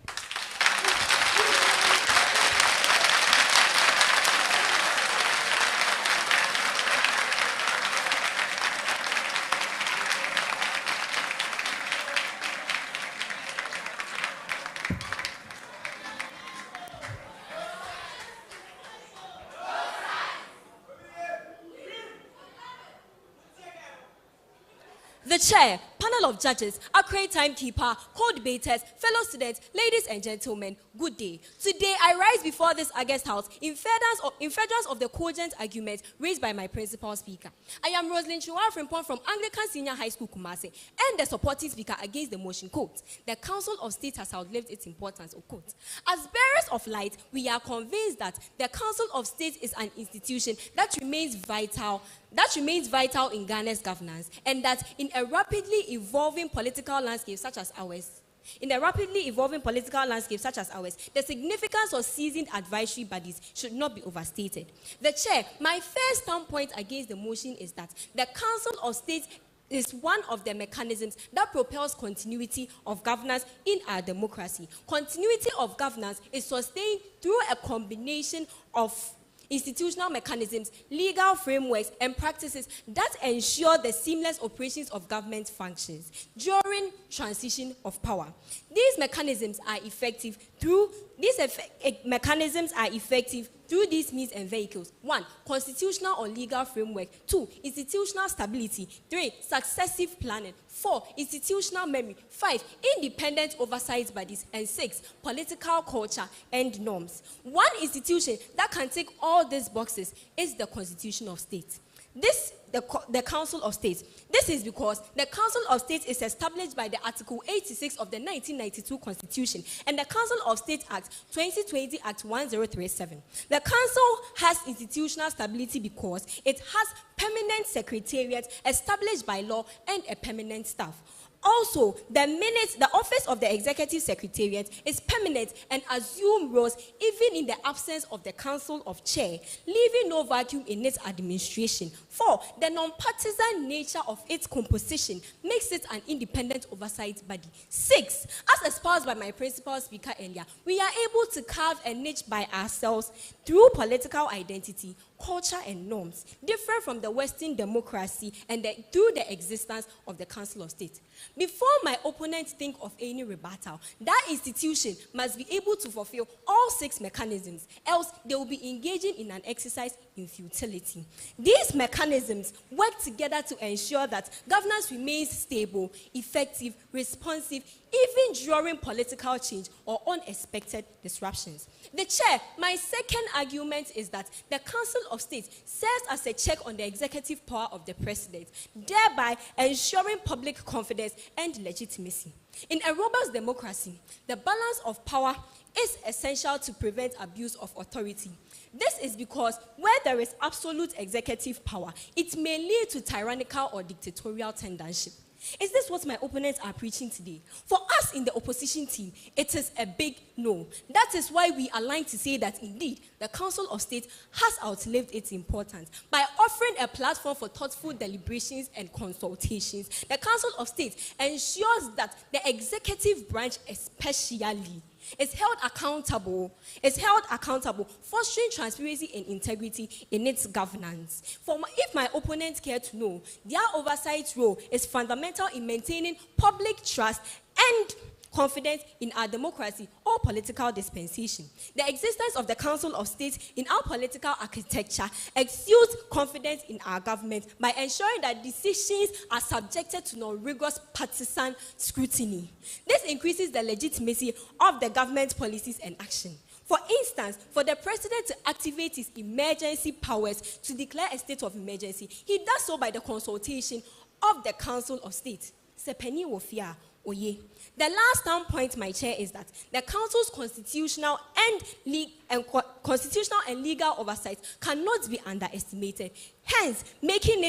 The chair, panel of judges, accurate timekeeper, co-debaters, fellow students, ladies and gentlemen, good day. Today, I rise before this august house in furtherance of the cogent argument raised by my principal speaker. I am Rosalind Chiwara from Anglican Senior High School, Kumasi, and the supporting speaker against the motion, quote, the Council of State has outlived its importance, quote. As bearers of light, we are convinced that the Council of State is an institution that remains vital in Ghana's governance, and that in a rapidly evolving political landscape such as ours, the significance of seasoned advisory bodies should not be overstated. The chair, my first standpoint against the motion is that the Council of State is one of the mechanisms that propels continuity of governance in our democracy. Continuity of governance is sustained through a combination of institutional mechanisms, legal frameworks, and practices that ensure the seamless operations of government functions during transition of power. These mechanisms are effective mechanisms are effective through these means and vehicles. 1. Constitutional or legal framework. 2. Institutional stability. 3. Successive planning. 4. Institutional memory. 5. Independent oversight bodies. And 6. Political culture and norms. One institution that can tick all these boxes is the Constitution of State. The Council of State. This is because the Council of State is established by the Article 86 of the 1992 Constitution and the Council of State Act 2020 Act 1037. The Council has institutional stability because it has permanent secretariat established by law and a permanent staff. Also, the office of the Executive Secretariat is permanent and assumes roles even in the absence of the Council of Chair, leaving no vacuum in its administration. 4. The non-partisan nature of its composition makes it an independent oversight body. 6. As espoused by my principal speaker earlier, we are able to carve a niche by ourselves through political identity, culture and norms, different from the Western democracy and through the existence of the Council of State. Before my opponents think of any rebuttal, that institution must be able to fulfill all 6 mechanisms, else they will be engaging in an exercise in futility. These mechanisms work together to ensure that governance remains stable, effective, responsive, even during political change or unexpected disruptions. The Chair, my second argument is that the Council of State serves as a check on the executive power of the President, thereby ensuring public confidence and legitimacy. In a robust democracy, the balance of power is essential to prevent abuse of authority. This is because where there is absolute executive power, it may lead to tyrannical or dictatorial tendency. Is this what my opponents are preaching today? For us in the opposition team, it is a big no. That is why we align to say that indeed the Council of State has outlived its importance. By offering a platform for thoughtful deliberations and consultations, the Council of State ensures that the executive branch especially is held accountable, fostering transparency and integrity in its governance. If my opponents care to know, their oversight role is fundamental in maintaining public trust and confidence in our democracy or political dispensation. The existence of the Council of State in our political architecture exudes confidence in our government by ensuring that decisions are subjected to non-rigorous partisan scrutiny. This increases the legitimacy of the government's policies and action. For instance, for the President to activate his emergency powers to declare a state of emergency, he does so by the consultation of the Council of State. The last standpoint, my chair, is that the Council's constitutional and legal oversight cannot be underestimated, hence making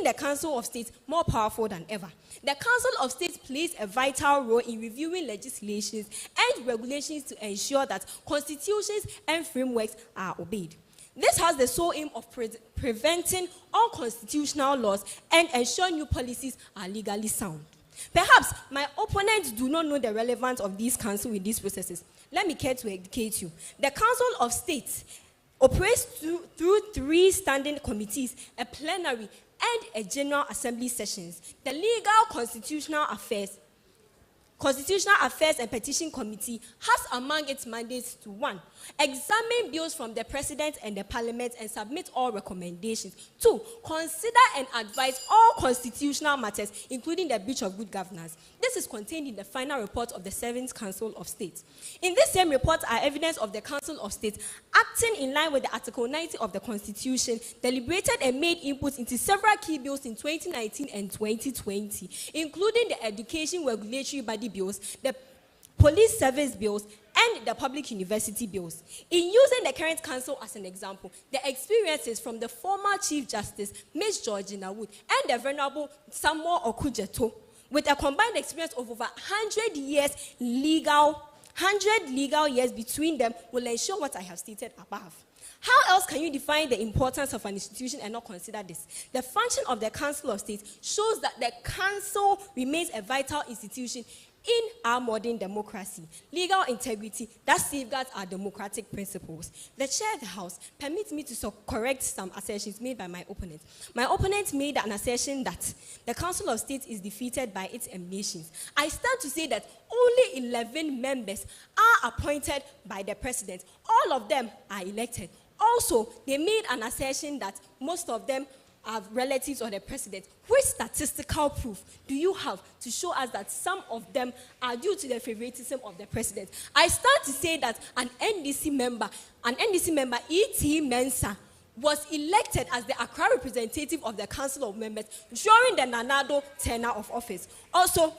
the Council of State more powerful than ever. The Council of State plays a vital role in reviewing legislations and regulations to ensure that constitutions and frameworks are obeyed. This has the sole aim of preventing unconstitutional laws and ensuring new policies are legally sound. Perhaps my opponents do not know the relevance of these councils with these processes. Let me care to educate you. The Council of State operates through 3 standing committees, a plenary, and a General Assembly sessions. The Legal, Constitutional Affairs and Petition Committee has among its mandates to 1. Examine bills from the President and the Parliament and submit all recommendations. 2. Consider and advise all constitutional matters, including the breach of good governance. This is contained in the final report of the 7th Council of State. In this same report are evidence of the Council of State acting in line with the Article 90 of the Constitution, deliberated and made inputs into several key bills in 2019 and 2020, including the Education Regulatory Body bills, the Police Service bills, and the Public University bills. In using the current council as an example, the experiences from the former Chief Justice, Ms. Georgina Wood, and the Venerable Samuel Okujeto, with a combined experience of over 100 legal years between them, will ensure what I have stated above. How else can you define the importance of an institution and not consider this? The function of the Council of State shows that the Council remains a vital institution in our modern democracy, legal integrity that safeguards our democratic principles. The chair of the House permits me to correct some assertions made by my opponent. My opponent made an assertion that the Council of State is defeated by its emanations. I stand to say that only 11 members are appointed by the president. All of them are elected. Also, they made an assertion that most of them are relatives of the president. Which statistical proof do you have to show us that some of them are due to the favoritism of the president? I stand to say that an NDC member, E.T. Mensah, was elected as the Accra representative of the Council of Members during the Nanado tenure of office. Also,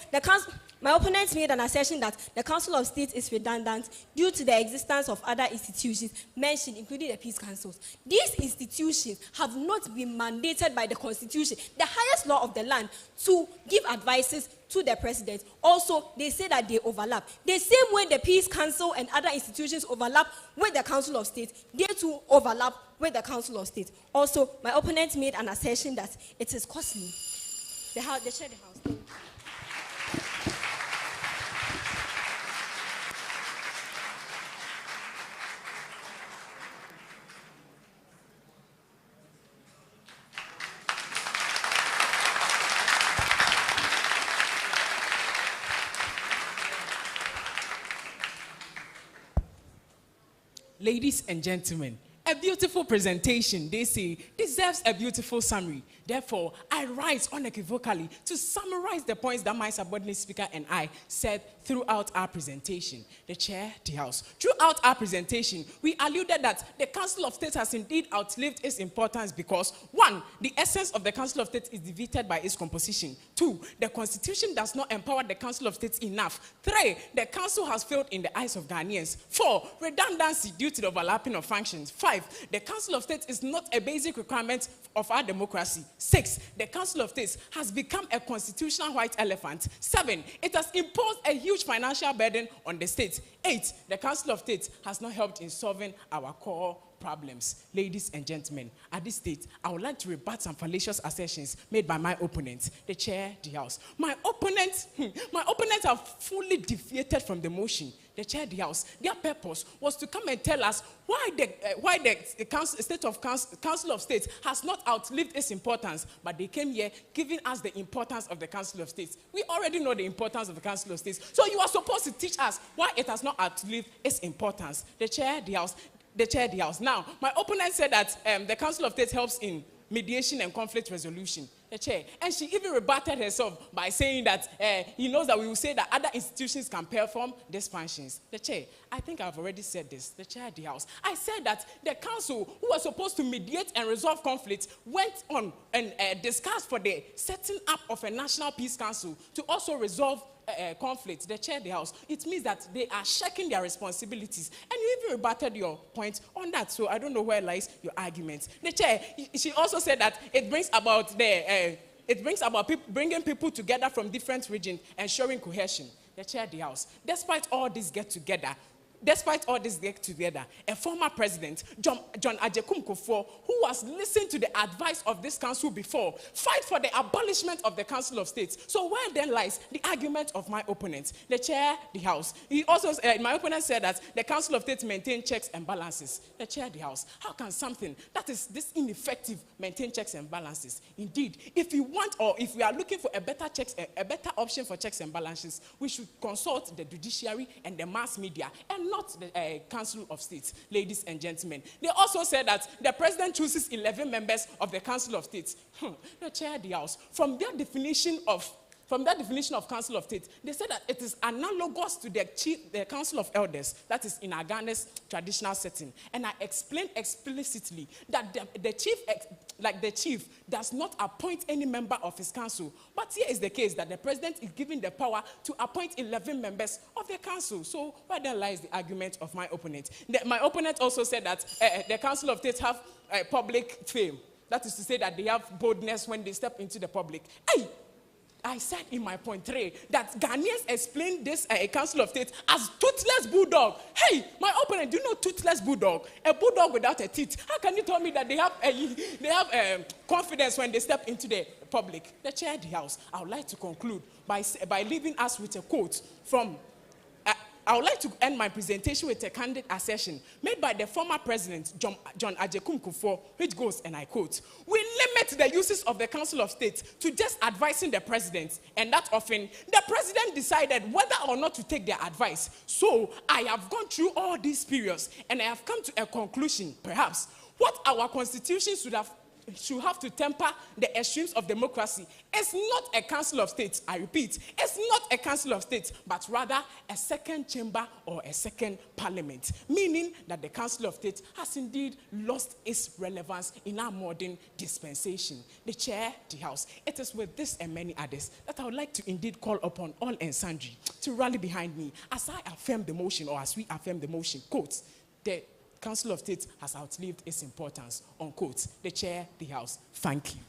my opponents made an assertion that the Council of State is redundant due to the existence of other institutions mentioned, including the Peace Councils. These institutions have not been mandated by the Constitution, the highest law of the land, to give advices to the president. Also, they say that they overlap. The same way the Peace Council and other institutions overlap with the Council of State, they too overlap with the Council of State. Also, my opponent made an assertion that it is costly. The chair of the House. Thank you. Ladies and gentlemen, a beautiful presentation, they say, deserves a beautiful summary. Therefore, I rise unequivocally to summarize the points that my subordinate speaker and I said throughout our presentation. The chair, the House. Throughout our presentation, we alluded that the Council of State has indeed outlived its importance because, 1, the essence of the Council of State is defeated by its composition. 2, the Constitution does not empower the Council of State enough. 3, the Council has failed in the eyes of Ghanaians. 4, redundancy due to the overlapping of functions. 5, the Council of State is not a basic requirement of our democracy. 6, the Council of State has become a constitutional white elephant. 7, it has imposed a huge financial burden on the state. 8, the Council of State has not helped in solving our core problems. Ladies and gentlemen, at this stage, I would like to rebut some fallacious assertions made by my opponent, the chair, the House. My opponents are fully defeated from the motion. The chair, the House, their purpose was to come and tell us why the Council of State has not outlived its importance, but they came here giving us the importance of the Council of State. We already know the importance of the Council of State, so you are supposed to teach us why it has not outlived its importance. The chair, the House. The chair, the House. Now, my opponent said that the Council of State helps in mediation and conflict resolution. The chair. And she even rebutted herself by saying that he knows that we will say that other institutions can perform these functions. The chair. I think I've already said this. The chair, the House. I said that the council, who was supposed to mediate and resolve conflicts, went on and discussed for the setting up of a national peace council to also resolve conflict. The chair, the House. It means that they are shirking their responsibilities. And you even rebutted your point on that. So I don't know where lies your argument. The chair, she also said that it brings about bringing people together from different regions and showing cohesion. The chair, the House. Despite all this get together, a former president, John Ajekum Kufuor, who was listening to the advice of this council before, fight for the abolishment of the Council of States. So where then lies the argument of my opponent? The chair, the House. He also, my opponent said that the Council of States maintain checks and balances. The chair, the House. How can something that is this ineffective maintain checks and balances? Indeed, if we want or if we are looking for a better option for checks and balances, we should consult the judiciary and the mass media and not the Council of States, ladies and gentlemen. They also said that the president chooses 11 members of the Council of States. The chair, the House. From that definition of Council of State, they said that it is analogous to the Council of Elders, that is in Ghana's traditional setting. And I explained explicitly that the chief does not appoint any member of his council. But here is the case that the president is given the power to appoint 11 members of the council. So where then lies the argument of my opponent? My opponent also said that the Council of State have public fame. That is to say that they have boldness when they step into the public. Hey! I said in my point 3 that Ghanaians explain this Council of State as toothless bulldog. Hey, my opponent, do you know toothless bulldog? A bulldog without a teeth. How can you tell me that they have confidence when they step into the public? The chair of the House, I would like to conclude by leaving us with a quote from. I would like to end my presentation with a candid assertion made by the former president, John Ajekum Kufuor, which goes, and I quote, "We limit the uses of the Council of State to just advising the president, and that often the president decided whether or not to take their advice. So I have gone through all these periods, and I have come to a conclusion, perhaps, what our constitution should have to temper the extremes of democracy. It's not a Council of State, I repeat, it's not a Council of State, but rather a second chamber or a second parliament, meaning that the Council of State has indeed lost its relevance in our modern dispensation." The chair, the House, it is with this and many others that I would like to indeed call upon all and sundry to rally behind me as I affirm the motion, or as we affirm the motion, quote, "The Council of State has outlived its importance," unquote. The chair, the House. Thank you.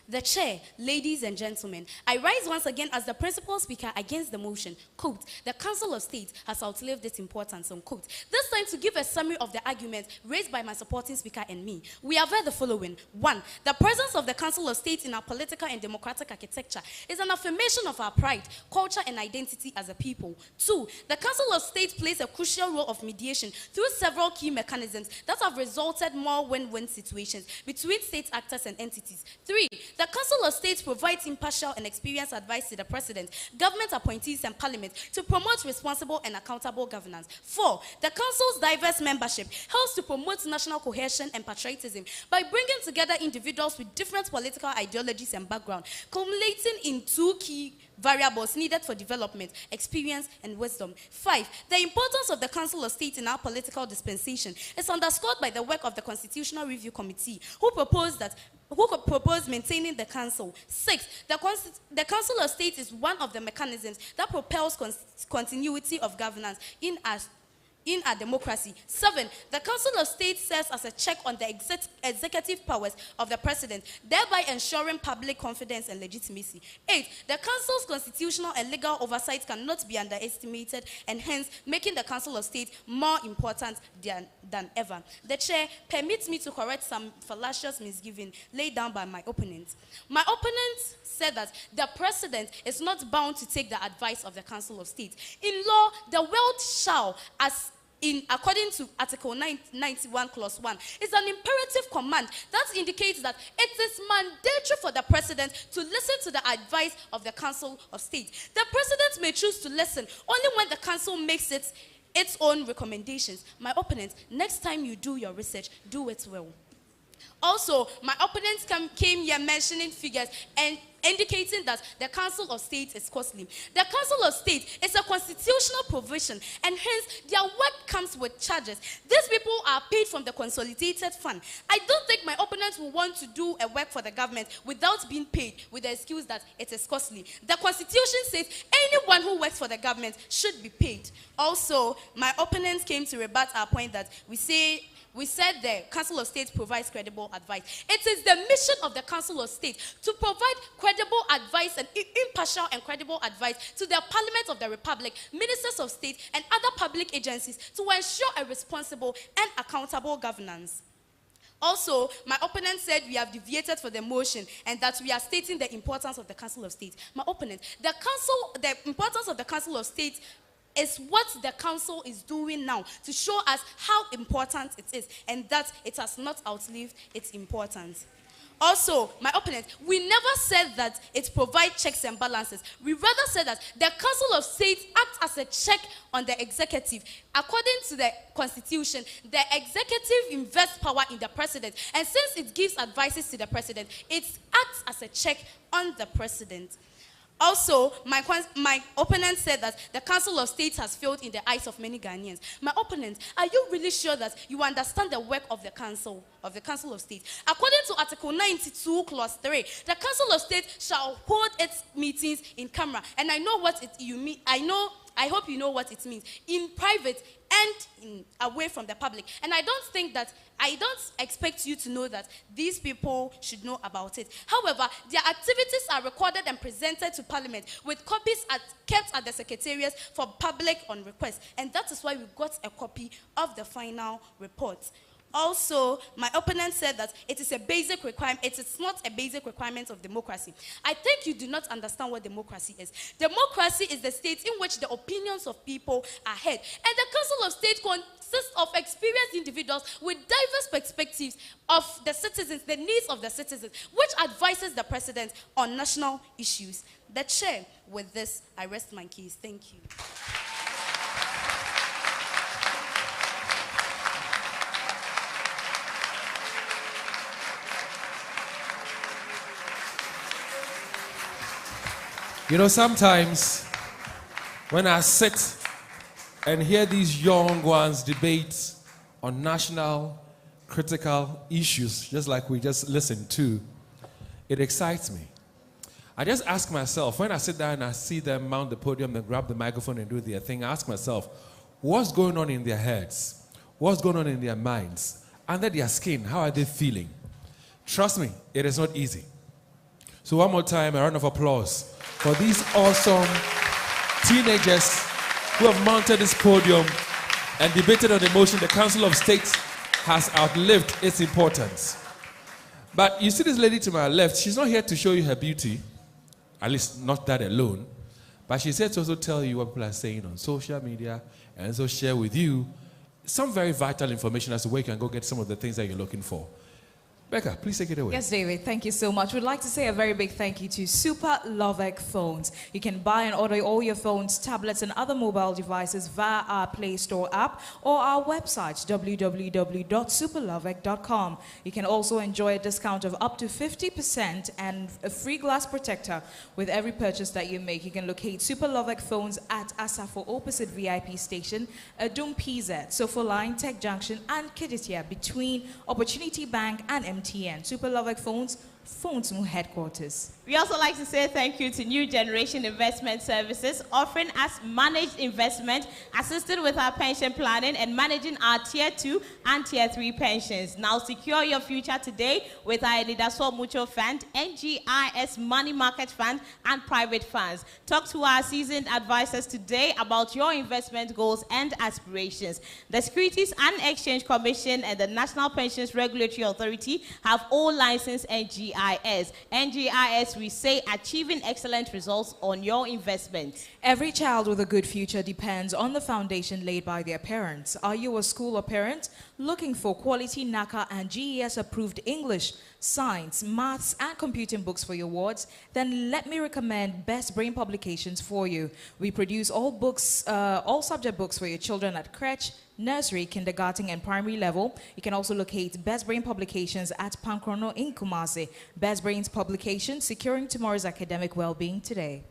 The chair, ladies and gentlemen, I rise once again as the principal speaker against the motion, quote, "The Council of State has outlived its importance," unquote. This time to give a summary of the arguments raised by my supporting speaker and me. We have heard the following. 1. The presence of the Council of State in our political and democratic architecture is an affirmation of our pride, culture, and identity as a people. 2. The Council of State plays a crucial role of mediation through several key mechanisms that have resulted more win-win situations between state actors and entities. 3. The Council of State provides impartial and experienced advice to the President, government appointees, and Parliament to promote responsible and accountable governance. 4. The Council's diverse membership helps to promote national cohesion and patriotism by bringing together individuals with different political ideologies and backgrounds, culminating in 2 key variables needed for development: experience and wisdom. 5. The importance of the Council of State in our political dispensation is underscored by the work of the Constitutional Review Committee, who proposed maintaining the Council. 6. The Council of State is one of the mechanisms that propels continuity of governance in our democracy. 7. The Council of State serves as a check on the executive powers of the President, thereby ensuring public confidence and legitimacy. 8. The Council's constitutional and legal oversight cannot be underestimated, and hence making the Council of State more important than ever. The chair permits me to correct some fallacious misgiving laid down by my opponent. My opponent said that the President is not bound to take the advice of the Council of State. In law, the world shall, according to Article 91, Clause 1, is an imperative command that indicates that it is mandatory for the President to listen to the advice of the Council of State. The President may choose to listen only when the Council makes its own recommendations. My opponent, next time you do your research, do it well. Also, my opponents came here mentioning figures and indicating that the Council of State is costly. The Council of State is a constitutional provision, and hence their work comes with charges. These people are paid from the consolidated fund. I don't think my opponents will want to do a work for the government without being paid, with the excuse that it is costly. The Constitution says anyone who works for the government should be paid. Also, my opponents came to rebut our point that we said the Council of State provides credible advice. It is the mission of the Council of State to provide credible advice and impartial and credible advice to the Parliament of the Republic, ministers of state, and other public agencies to ensure a responsible and accountable governance. Also, my opponent said we have deviated for the motion and that we are stating the importance of the Council of State. My opponent, the importance of the Council of State is what the Council is doing now to show us how important it is and that it has not outlived its importance. Also, my opponent, we never said that it provides checks and balances. We rather said that the Council of State acts as a check on the executive. According to the Constitution, the executive invests power in the president. And since it gives advices to the president, it acts as a check on the president. Also, my opponent said that the Council of State has failed in the eyes of many Ghanaians. My opponent, are you really sure that you understand the work of the Council of State? According to Article 92, Clause 3, the Council of State shall hold its meetings in camera. And I know what you mean. I hope you know what it means. In private and away from the public. And I don't expect you to know that these people should know about it. However, their activities are recorded and presented to Parliament with copies kept at the Secretariat for public on request. And that is why we got a copy of the final report. Also, my opponent said that it is a basic requirement. It is not a basic requirement of democracy. I think you do not understand what democracy is. Democracy is the state in which the opinions of people are heard. And the Council of State consists of experienced individuals with diverse perspectives of the citizens, the needs of the citizens, which advises the president on national issues. The chair, with this, I rest my case. Thank you. You know, sometimes when I sit and hear these young ones debate on national critical issues, just like we just listened to, it excites me. I just ask myself, when I sit down and I see them mount the podium and grab the microphone and do their thing, I ask myself, what's going on in their heads? What's going on in their minds? Under their skin, how are they feeling? Trust me, it is not easy. So one more time, a round of applause for these awesome teenagers who have mounted this podium and debated on the motion the Council of State has outlived its importance. But you see this lady to my left, she's not here to show you her beauty, at least not that alone, but she's here to also tell you what people are saying on social media and also share with you some very vital information as to where you can go get some of the things that you're looking for. Becca, please take it away. Yes, David, thank you so much. We'd like to say a very big thank you to Super Lovec phones. You can buy and order all your phones, tablets, and other mobile devices via our Play Store app or our website, www.superlovec.com. You can also enjoy a discount of up to 50% and a free glass protector with every purchase that you make. You can locate Super Lovec phones at Asafo opposite VIP station, Adum PZ, Sofo Line, Tech Junction, and Kiditia between Opportunity Bank and MTN. Super Lovec phones headquarters. We also like to say thank you to New Generation Investment Services, offering us managed investment, assisted with our pension planning and managing our Tier 2 and Tier 3 pensions. Now secure your future today with our Nidaso Mutual Fund, NGIS Money Market Fund, and private funds. Talk to our seasoned advisors today about your investment goals and aspirations. The Securities and Exchange Commission and the National Pensions Regulatory Authority have all licensed NGIS. NGIS, we say, achieving excellent results on your investment. Every child with a good future depends on the foundation laid by their parents. Are you a school or parent looking for quality NACA and GES approved English, science, maths, and computing books for your wards? Then let me recommend Best Brain Publications for you. We produce all subject books for your children at crèche, nursery, kindergarten, and primary level. You can also locate Best Brain Publications at Pankrono in Kumasi. Best Brains Publications, securing tomorrow's academic well-being today.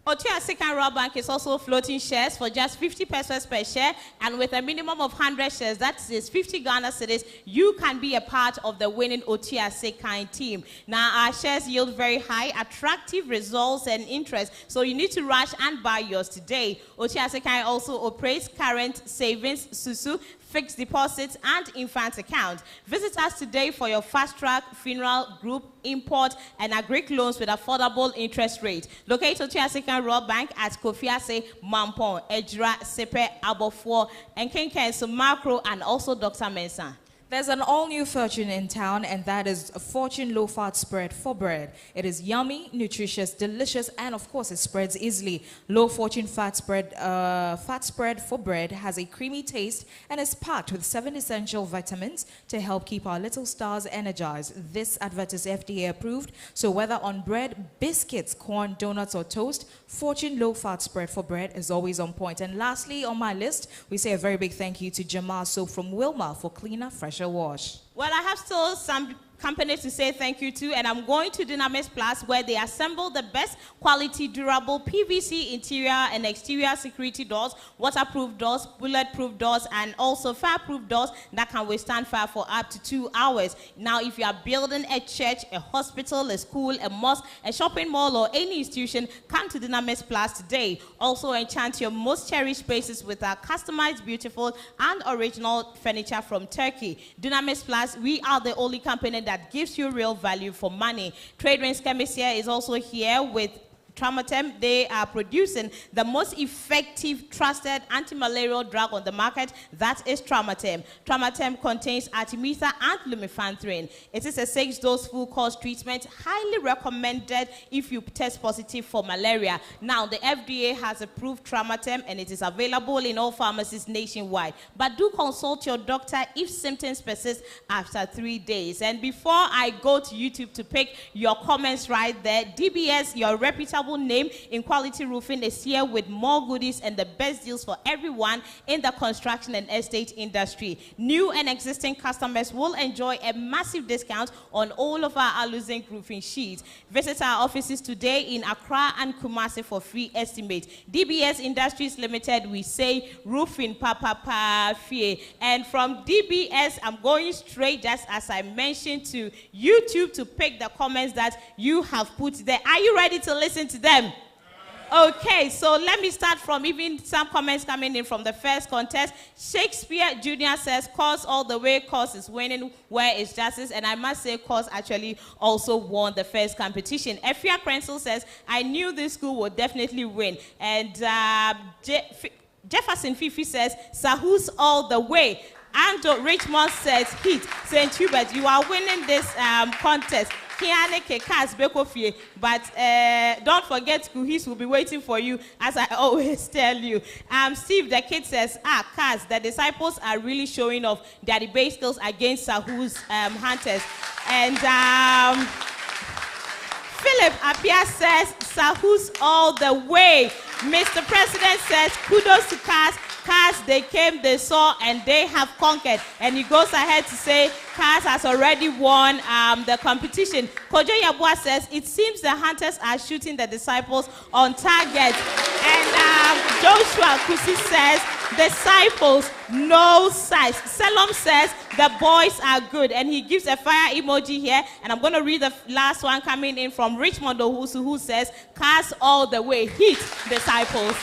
Otua Second Royal Bank is also floating shares for just 50 pesos per share, and with a minimum of 100 shares, that is 50 Ghana cedis, you can be a part of the winning Otua Second team. Now, our shares yield very high, attractive results and interest, so you need to rush and buy yours today. Otua Second also operates current savings, Susu, fixed deposits, and infant account. Visit us today for your fast-track funeral, group, import, and agric loans with affordable interest rate. Locate Otua Second Royal Bank at Kofiase, Mampon, Ejra, Sepe, Abofo, and Kenken, Macro, and also Dr. Mensah. There's an all-new fortune in town, and that is a Fortune low-fat spread for bread. It is yummy, nutritious, delicious, and of course, it spreads easily. Low Fortune fat spread for bread has a creamy taste and is packed with 7 essential vitamins to help keep our little stars energized. This advert is FDA approved, so whether on bread, biscuits, corn, donuts, or toast, Fortune low-fat spread for bread is always on point. And lastly, on my list, we say a very big thank you to Jamal Soap from Wilma for cleaner, fresher wash. Well, I have still some companies to say thank you to, and I'm going to Dynamis Plus, where they assemble the best quality, durable PVC interior and exterior security doors, waterproof doors, bulletproof doors, and also fireproof doors that can withstand fire for up to 2 hours. Now, if you are building a church, a hospital, a school, a mosque, a shopping mall, or any institution, come to Dynamis Plus today. Also, enchant your most cherished spaces with our customized, beautiful, and original furniture from Turkey. Dynamis Plus, we are the only company that gives you real value for money. Tradewinds Chemist here is also here with Traumatem. They are producing the most effective, trusted anti-malarial drug on the market. That is Traumatem. Traumatem contains artemether and lumefantrine. It is a 6-dose full-course treatment, highly recommended if you test positive for malaria. Now, the FDA has approved Traumatem, and it is available in all pharmacies nationwide. But do consult your doctor if symptoms persist after 3 days. And before I go to YouTube to pick your comments right there, DBS, your reputable name in quality roofing, is here with more goodies and the best deals for everyone in the construction and estate industry. New and existing customers will enjoy a massive discount on all of our Aluzinc roofing sheets. Visit our offices today in Accra and Kumasi for free estimate. DBS Industries Limited, we say roofing papa fee. And from DBS, I'm going straight, just as I mentioned, to YouTube to pick the comments that you have put there. Are you ready to listen to them? Okay, so let me start from even some comments coming in from the first contest. Shakespeare Jr. says, "Cause all the way, cause is winning, where is justice?" And I must say, cause actually also won the first competition. Efia Krenzel says, "I knew this school would definitely win." And Jefferson Fifi says, "Sahus all the way." Ando Richmond says, "Heat. St. Hubert, you are winning this contest. But don't forget, Kuhis will be waiting for you, as I always tell you." Steve the kid says, Kaz, the disciples are really showing off their debate skills against Sahu's hunters. And Philip Apia says, "Sahus all the way." Mr. President says, "Kudos to Kaz. Kaz, they came, they saw, and they have conquered." And he goes ahead to say, Kaz has already won the competition. Kojo Yabua says, "It seems the hunters are shooting the disciples on target." And Joshua Kusi says, "Disciples, no size." Selom says, "The boys are good." And he gives a fire emoji here. And I'm going to read the last one coming in from Richmond Ohusu, who says, "Cast all the way, heat disciples."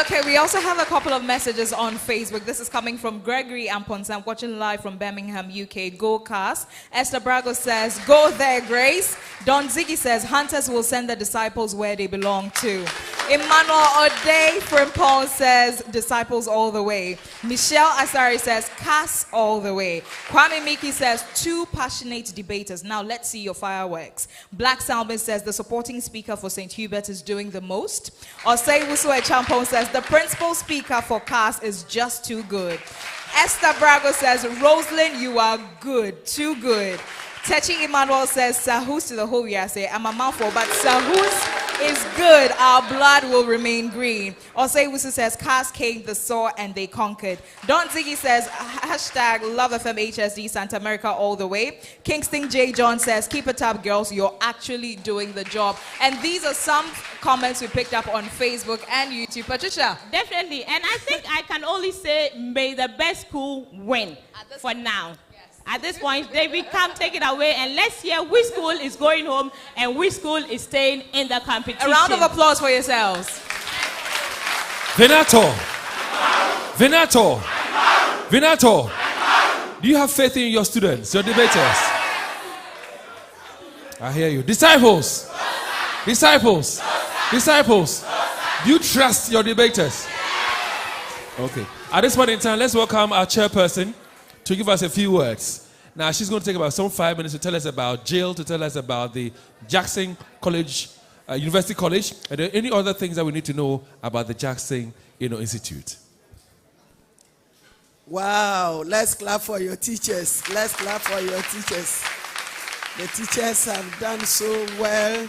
Okay, we also have a couple of messages on Facebook. This is coming from Gregory Amponsa, watching live from Birmingham, UK. Go Cast. Esther Brago says, "Go there, Grace." Don Ziggy says, "Hunters will send the disciples where they belong to." Emmanuel O'Day from Paul says, "Disciples all the way." Michelle Asari says, "Cast all the way." Kwame Miki says, "Two passionate debaters." Now let's see your fireworks. Black Salmon says, "The supporting speaker for St. Hubert is doing the most." Osei Wusu Echampon says, "The principal speaker for CAS is just too good." Esther Brago says, "Rosalind, you are good, too good." Techi Emmanuel says, "Sahus to the whole year." I say, "I'm a mouthful, but Sahus is good. Our blood will remain green." Osei Wusu says, "Cast came, the saw, and they conquered." Don Ziggy says, hashtag Love FM HSD Santa America all the way. Kingston J. John says, "Keep it up, girls. You're actually doing the job." And these are some comments we picked up on Facebook and YouTube. Patricia? Definitely. And I think I can only say, may the best school win for now. At this point, David, come take it away, and let's hear which school is going home and which school is staying in the competition. A round of applause for yourselves. Venator. Venator. Venator. Do you have faith in your students, your debaters? I hear you. Disciples. Disciples. Disciples. Do you trust your debaters? Okay. At this point in time, let's welcome our chairperson to give us a few words. Now she's going to take about some 5 minutes to tell us about Jill, to tell us about the Jackson College, University College, and any other things that we need to know about the Jackson, Institute. Wow, let's clap for your teachers. Let's clap for your teachers. The teachers have done so well.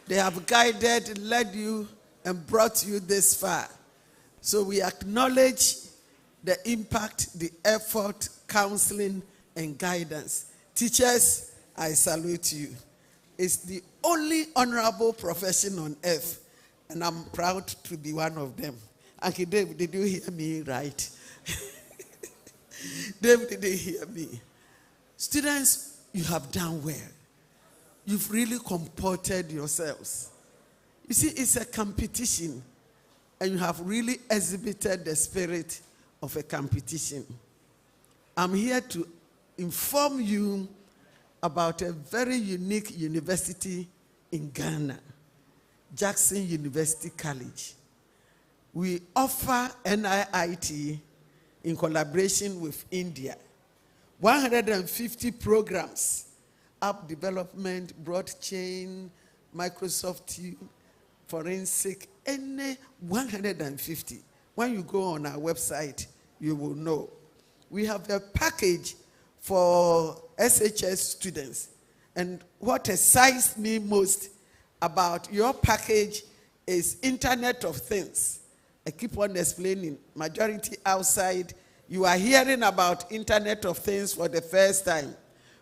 They have guided, led you, and brought you this far. So we acknowledge the impact, the effort, counseling, and guidance. Teachers, I salute you. It's the only honorable profession on earth, and I'm proud to be one of them. Uncle Dave, did you hear me right? Dave, did you hear me? Students, you have done well. You've really comported yourselves. You see, it's a competition, and you have really exhibited the spirit of a competition. I'm here to inform you about a very unique university in Ghana, Jackson University College. We offer NIIT in collaboration with India. 150 programs, app development, blockchain, Microsoft, forensic, any 150. When you go on our website, you will know. We have a package for SHS students. And what excites me most about your package is Internet of Things. I keep on explaining, majority outside, you are hearing about Internet of Things for the first time,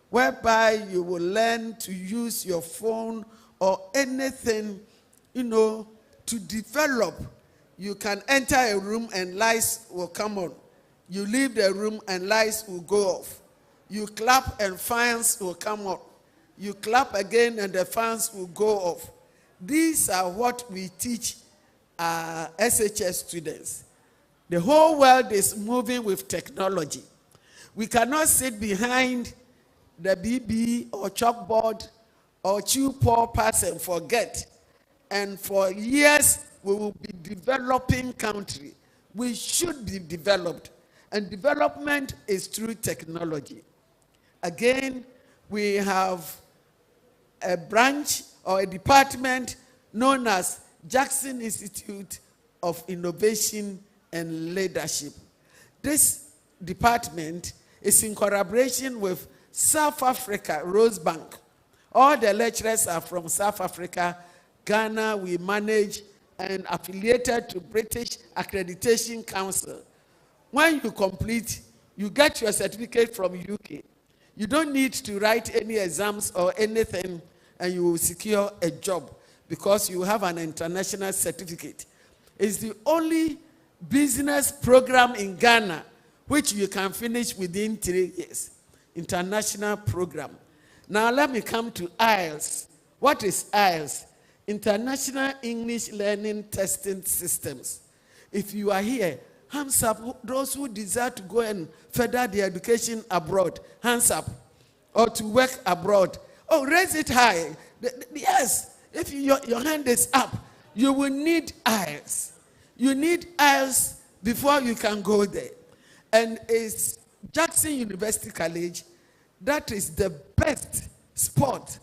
whereby you will learn to use your phone or anything, to develop. You can enter a room and lights will come on. You leave the room and lights will go off. You clap and fans will come on. You clap again and the fans will go off. These are what we teach SHS students. The whole world is moving with technology. We cannot sit behind the BB or chalkboard or chew paw pass and forget. And for years, we will be developing country. We should be developed. And development is through technology. Again, we have a branch or a department known as Jackson Institute of Innovation and Leadership. This department is in collaboration with South Africa, Rosebank. All the lecturers are from South Africa. Ghana, we manage and affiliated to British Accreditation Council. When you complete, you get your certificate from UK. You don't need to write any exams or anything, and you will secure a job because you have an international certificate. It's the only business program in Ghana which you can finish within 3 years. International program. Now let me come to IELTS. What is IELTS? International English Learning Testing Systems. If you are here, hands up, those who desire to go and further their education abroad, hands up, or to work abroad. Oh, raise it high. Yes, if your hand is up, you will need IELTS. You need IELTS before you can go there. And it's Jackson University College that is the best spot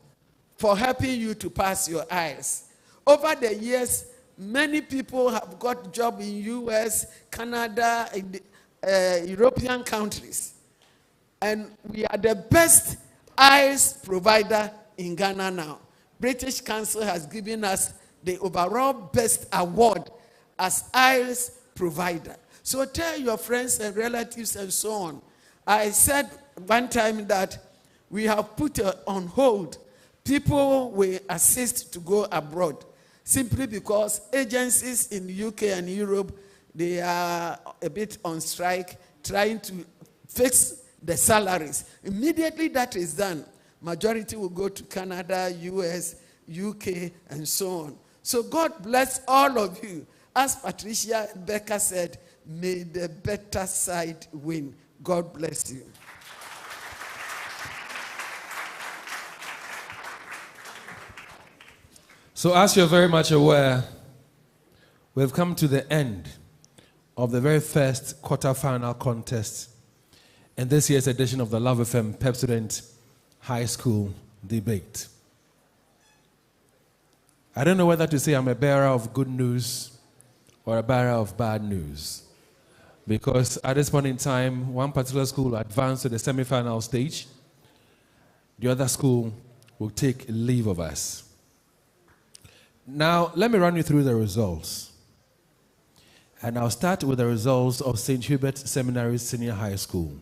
for helping you to pass your IELTS. Over the years, many people have got jobs in US, Canada, European countries. And we are the best IELTS provider in Ghana now. British Council has given us the overall best award as IELTS provider. So tell your friends and relatives and so on. I said one time that we have put on hold people we assist to go abroad simply because agencies in the UK and Europe, they are a bit on strike trying to fix the salaries. Immediately that is done, majority will go to Canada, US, UK, and so on. So God bless all of you. As Patricia and Becca said, may the better side win. God bless you. So as you're very much aware, we've come to the end of the very first quarterfinal contest. in this year's edition of the Love FM Pepsodent High School Debate. I don't know whether to say I'm a bearer of good news or a bearer of bad news. Because at this point in time, one particular school advanced to the semi-final stage. The other school will take leave of us. Now, let me run you through the results. And I'll start with the results of St. Hubert Seminary Senior High School.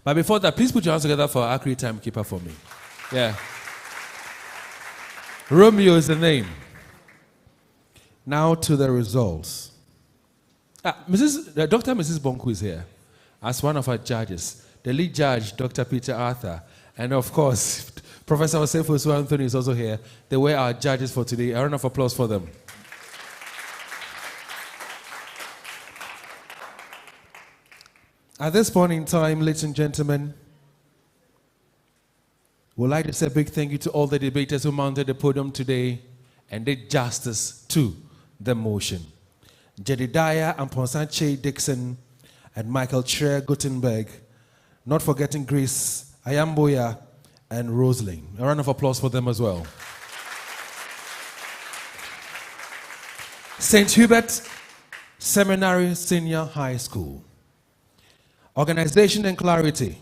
But before that, please put your hands together for our accurate timekeeper for me. Yeah. Romeo is the name. Now to the results. Dr. Mrs. Bonku is here as one of our judges. The lead judge, Dr. Peter Arthur. And of course, Professor Osefo Anthony is also here. They were our judges for today. A round of applause for them. At this point in time, ladies and gentlemen, we'd like to say a big thank you to all the debaters who mounted the podium today and did justice to the motion. Jedediah Amponsanche Dixon and Michael Tre Gutenberg, not forgetting Grace Ayamboya and Rosalind. A round of applause for them as well. St. Hubert Seminary Senior High School. Organization and clarity.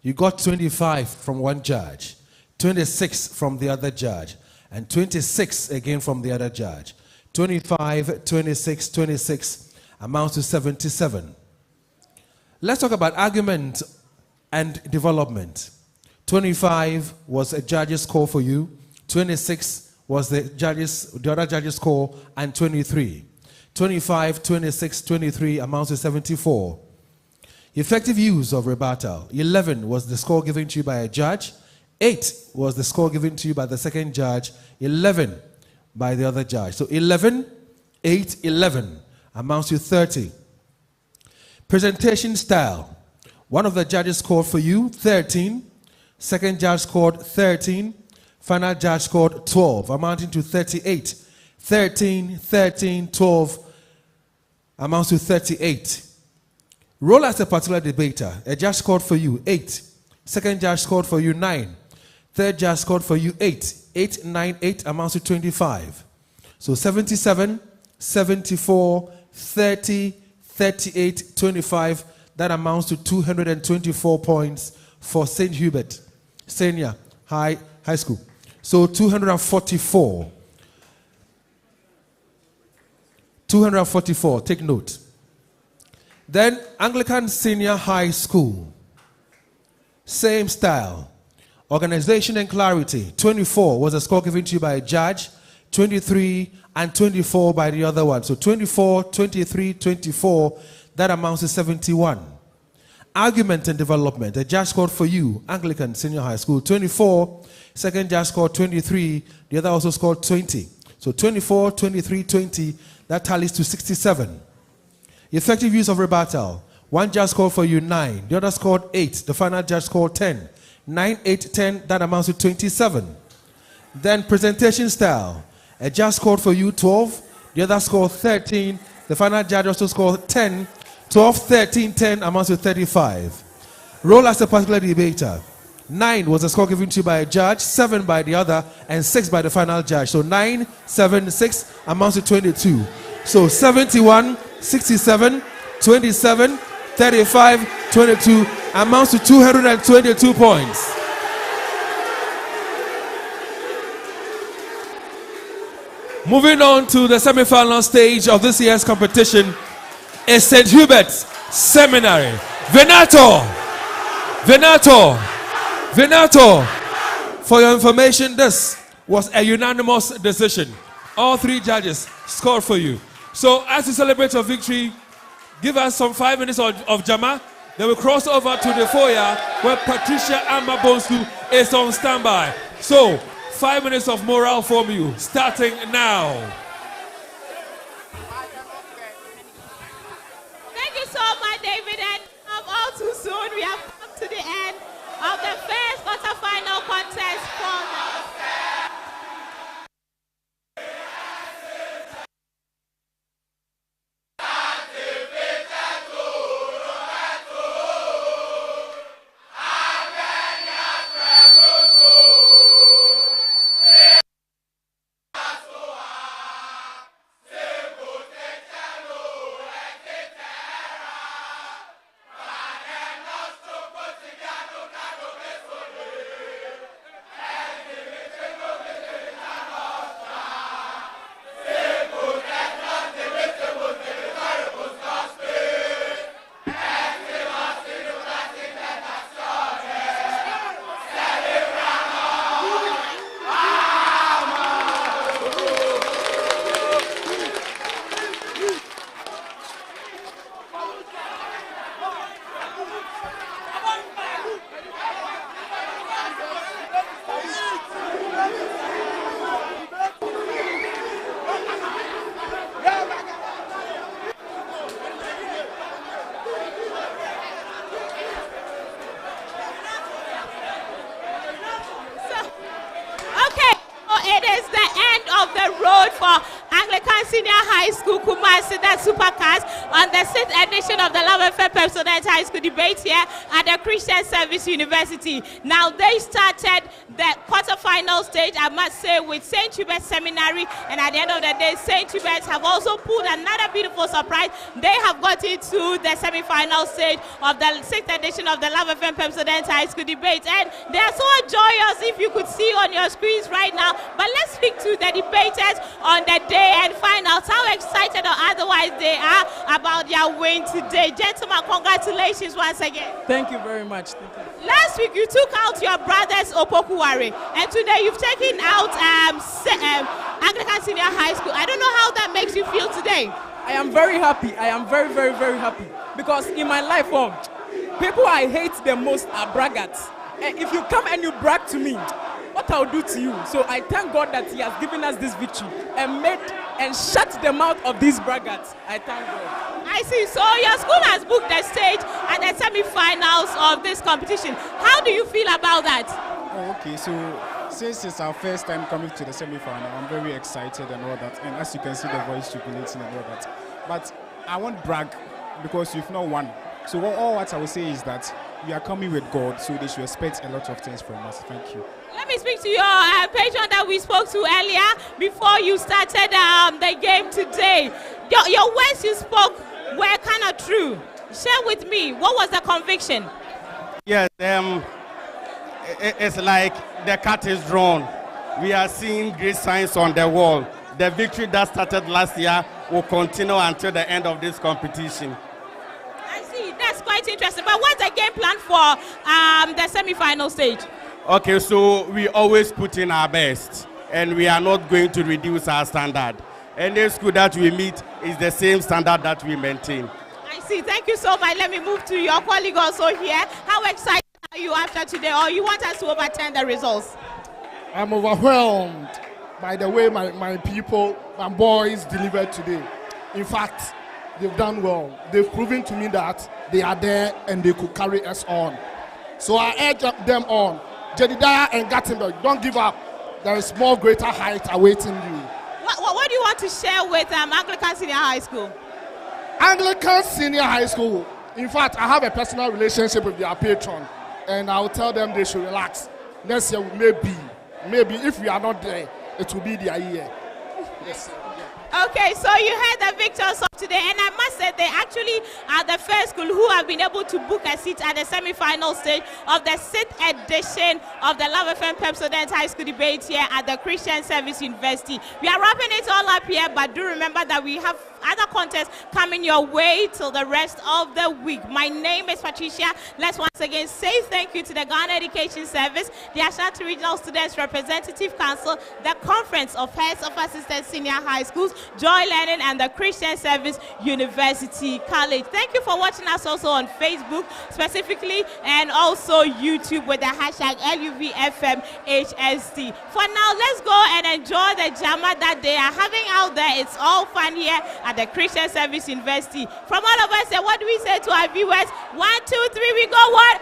You got 25 from one judge, 26 from the other judge, and 26 again from the other judge. 25, 26, 26 amounts to 77. Let's talk about argument and development. 25 was a judge's score for you, 26 was the other judge's score, and 23. 25, 26, 23 amounts to 74. Effective use of rebuttal. 11 was the score given to you by a judge. 8 was the score given to you by the second judge. 11 by the other judge. So 11, 8, 11 amounts to 30. Presentation style. One of the judges scored for you 13. Second judge scored 13. Final judge scored 12, amounting to 38. 13, 13, 12 amounts to 38. Role as a particular debater. A judge scored for you 8. Second judge scored for you 9. Third judge scored for you 8. 8, 9, 8 amounts to 25. So 77, 74, 30, 38, 25. That amounts to 224 points for St. Hubert Senior High School. So 244. 244, take note. Then Anglican Senior High School. Same style. Organization and clarity. 24 was a score given to you by a judge. 23 and 24 by the other one. So 24, 23, 24. That amounts to 71. Argument and development. A judge scored for you, Anglican Senior High School, 24. Second judge scored 23. The other also scored 20. So 24, 23, 20. That tallies to 67. Effective use of rebuttal. One judge scored for you 9. The other scored 8. The final judge scored 10. 9, 8, 10. That amounts to 27. Then presentation style. A judge scored for you 12. The other scored 13. The final judge also scored 10. 12, 13, 10 amounts to 35. Role as a particular debater. 9 was a score given to you by a judge, 7 by the other, and 6 by the final judge. So 9, 7, 6 amounts to 22. So 71, 67, 27, 35, 22 amounts to 222 points. Moving on to the semi-final stage of this year's competition is St. Hubert Seminary. Venator. For your information, this was a unanimous decision. All 3 judges scored for you. So as you celebrate your victory, give us some 5 minutes of Jama. Then we'll cross over to the foyer where Patricia Amabonsu is on standby. So 5 minutes of morale from you, starting now. Thank you so much, David. And all too soon, we have come to the end of the first quarterfinal contest for the Senior High School, Kumasi, that Supercast, on the 6th edition of the Love Affair Pepsodent High School debate here at the Christian Service University. Now, they started the quarterfinal stage, I must say, with St. Hubert Seminary, and at the end of the day, St. Hubert have also pulled another beautiful surprise. They have got into the semi-final stage of the 6th edition of the Love Affair Pepsodent High School debate, and they are so joyous, if you could see on your screens right now. But let's speak to the debaters on the day and find out how excited or otherwise they are about their win today. Gentlemen, congratulations once again. Thank you very much. Thank you. Last week you took out your brothers Opokuware, and today you've taken out Anglican Senior High School. I don't know how that makes you feel today. I am very happy. I am very, very, very happy. Because in my life, people I hate the most are braggarts. And if you come and you brag to me, what I'll do to you. So I thank God that He has given us this victory and made and shut the mouth of these braggarts. I thank God. I see. So your school has booked the stage at the semi-finals of this competition. How do you feel about that? Oh, okay. So since it's our first time coming to the semi-final, I'm very excited and all that. And as you can see, the voice jubilating and all that. But I won't brag because you've not won. So all what I will say is that we are coming with God, so they should expect a lot of things from us. Thank you. Let me speak to your patron that we spoke to earlier before you started the game today. Your words you spoke were kind of true. Share with me, what was the conviction? Yes, it's like the cat is drawn. We are seeing great signs on the wall. The victory that started last year will continue until the end of this competition. I see, that's quite interesting. But what's the game plan for the semi-final stage? Okay, so we always put in our best, and we are not going to reduce our standard. Any school that we meet is the same standard that we maintain. I see. Thank you so much. Let me move to your colleague also here. How excited are you after today, or you want us to overturn the results? I'm overwhelmed by the way my people, my boys delivered today. In fact, they've done well. They've proven to me that they are there and they could carry us on. So I urge them on. Jedediah and Gattenberg, don't give up. There is more greater height awaiting you. What do you want to share with Anglican Senior High School? Anglican Senior High School. In fact, I have a personal relationship with their patron, and I'll tell them they should relax. Next year, maybe if we are not there, it will be their year. Yes. Okay, so you heard the victors of today, and I must say they actually are the first school who have been able to book a seat at the semi-final stage of the 6th edition of the Love FM Pepsodent High School debate here at the Christian Service University. We are wrapping it all up here, but do remember that we have other contests coming your way till the rest of the week. My name is Patricia. Let's once again say thank you to the Ghana Education Service, the Ashanti Regional Students Representative Council, the Conference of Heads of Assistant Senior High Schools, Joy Learning, and the Christian Service University College. Thank you for watching us also on Facebook specifically, and also YouTube with the hashtag LUVFMHST. For now, let's go and enjoy the drama that they are having out there. It's all fun here at the Christian Service University. From all of us, what do we say to our viewers? 1, 2, 3, we go what?